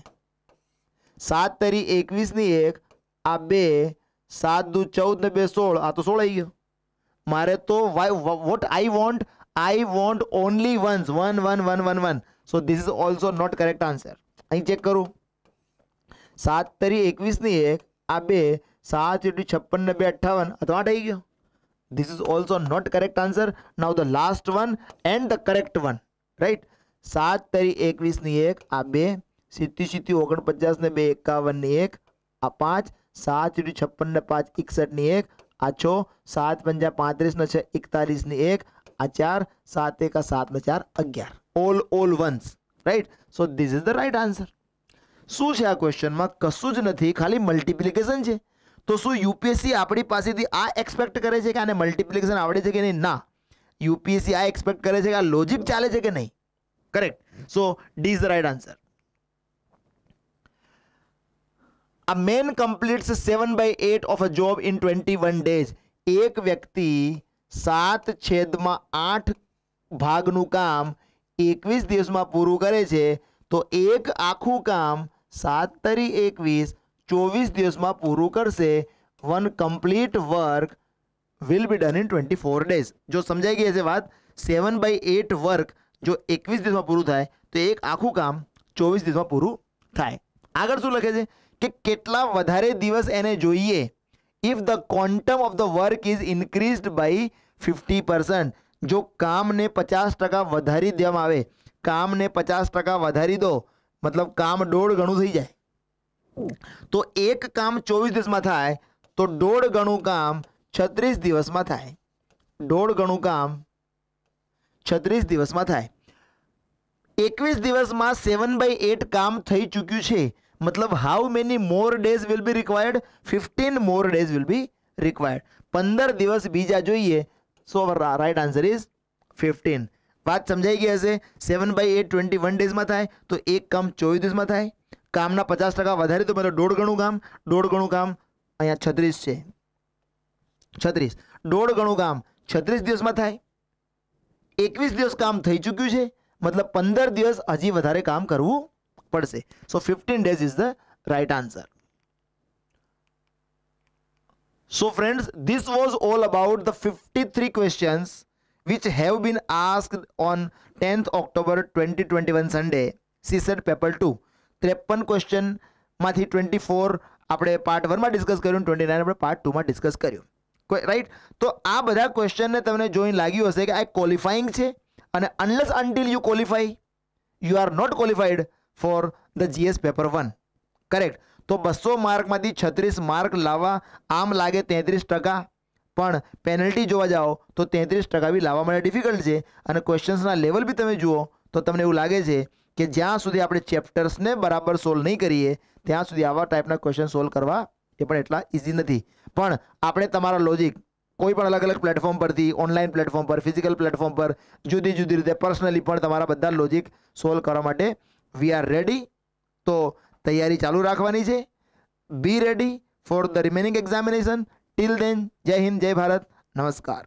7 તરી 21 ની 1, આ 2, 7 દુ 14 ને 2 16, આ તો 16 આવી ગયો. મારે તો what I want only ones, 1 1 1 1 1. So this is also not correct answer. અહીં ચેક કરું, 7 તરી 21 ની 1, આ 2, 7 × 56 ને 2 58, આ તો 8 આવી ગયો. This is also not correct answer. Now the last one and the correct one, right? 7 તરી 21 ની 1, આ 2, 77 49 ને 2 51 ની 1, આ 5, 7 × 56 ને 5 61 ની 1, આ 6, 7 5 35 ને 6 41 ની 1, આ 4, 7 1 7 ને 4 11. All ones, right? So this is the right answer. શું છે આ ક્વેશ્ચનમાં? કશું જ નથી, ખાલી મલ્ટિપ્લિકેશન છે. તો શું યુપીએસસી આપણી પાસેથી આ એક્સપેક્ટ કરે છે કે આને મલ્ટિપ્લિકેશન આવડે છે કે નહીં? ના, યુપીએસસી આ એક્સપેક્ટ કરે છે કે આ લોજિક ચાલે છે કે નહીં. Correct. So D is the right answer. A man completes 7/8 of a job in 21 days. એક વ્યક્તિ 7/8 ભાગનું કામ 21 દિવસમાં પૂરું કરે છે તો એક આખું કામ 7 તરી 21 24 દિવસમાં પૂરું કરશે. One complete work will be done in 24 days. જો સમજાઈ ગઈ હશે વાત, 7/8 વર્ક જો 21 દિવસમાં પૂરું થાય તો એક આખું કામ 24 દિવસમાં પૂરું થાય. આગળ શું લખે છે કે કેટલા વધારે દિવસ એને જોઈએ? If the quantum of the work is increased by 50%. જો કામને 50% વધારી દેવામાં આવે, કામને 50% વધારી દો, મતલબ કામ 1.5 ગણું થઈ જાય. તો એક કામ 24 દિવસમાં થાય તો 1.5 ગણું કામ 36 દિવસમાં થાય. 1.5 ગણું કામ 36 દિવસમાં થાય. 21 દિવસમાં 7/8 કામ થઈ ચૂક્યું છે. મતલબ how many more days will be required? 15 more days will be required. 15 દિવસ બીજા જોઈએ. સો રાઈટ આન્સર ઇઝ 15. વાત સમજાઈ ગઈ હશે. 7/8 21 ડેઝમાં થાય તો એક કામ 24 દિવસમાં થાય. કામના 50% વધારે તો મતલબ 1.5 ગણું કામ, 1.5 ગણું કામ અહીંયા 36 છે, 36, 1.5 ગણું કામ 36 દિવસમાં થાય. 21 દિવસ કામ થઈ ચૂક્યું છે, મતલબ 15 દિવસ હજી વધારે કામ કરવું પડશે. સો 15 days is the right answer. So friends, this was all about the 53 questions which have been asked on 10th October 2021 Sunday, CSET paper 2. 53 question માંથી 24 આપણે પાર્ટ 1 માં ડિસ્કસ કર્યું, 29 આપણે પાર્ટ 2 માં ડિસ્કસ કર્યું, રાઈટ? તો આ બધા ક્વેશ્ચનને તમને જોઈને લાગ્યું હશે કે આ ક્વોલિફાઈંગ છે અને unless until you qualify you are not qualified for the GS paper 1. Correct. તો 200 માર્કમાંથી 36 માર્ક લાવવા આમ લાગે 33%, પણ પેનલ્ટી જોવા જાઓ તો 33% બી લાવવા માટે ડિફિકલ્ટ છે અને ક્વેશ્ચન્સના લેવલ બી તમે જુઓ તો તમને એવું લાગે છે કે જ્યાં સુધી આપણે ચેપ્ટર્સને બરાબર સોલ્વ નહીં કરીએ ત્યાં સુધી આવા ટાઈપના ક્વેશ્ચન સોલ્વ કરવા એ પણ એટલા ઇઝી નથી. પણ આપણે તમારા લોજિક કોઈ પણ અલગ અલગ પ્લેટફોર્મ પરથી, ઓનલાઈન પ્લેટફોર્મ પર, ફિઝિકલ પ્લેટફોર્મ પર જુદી જુદી રીતે પર્સનલી પણ તમારા બધા લોજિક સોલ્વ કરવા માટે વી આર રેડી. તો તૈયારી ચાલુ રાખવાની છે. Be ready for the remaining examination. Till then, જય હિન્દ, જય ભારત, નમસ્કાર.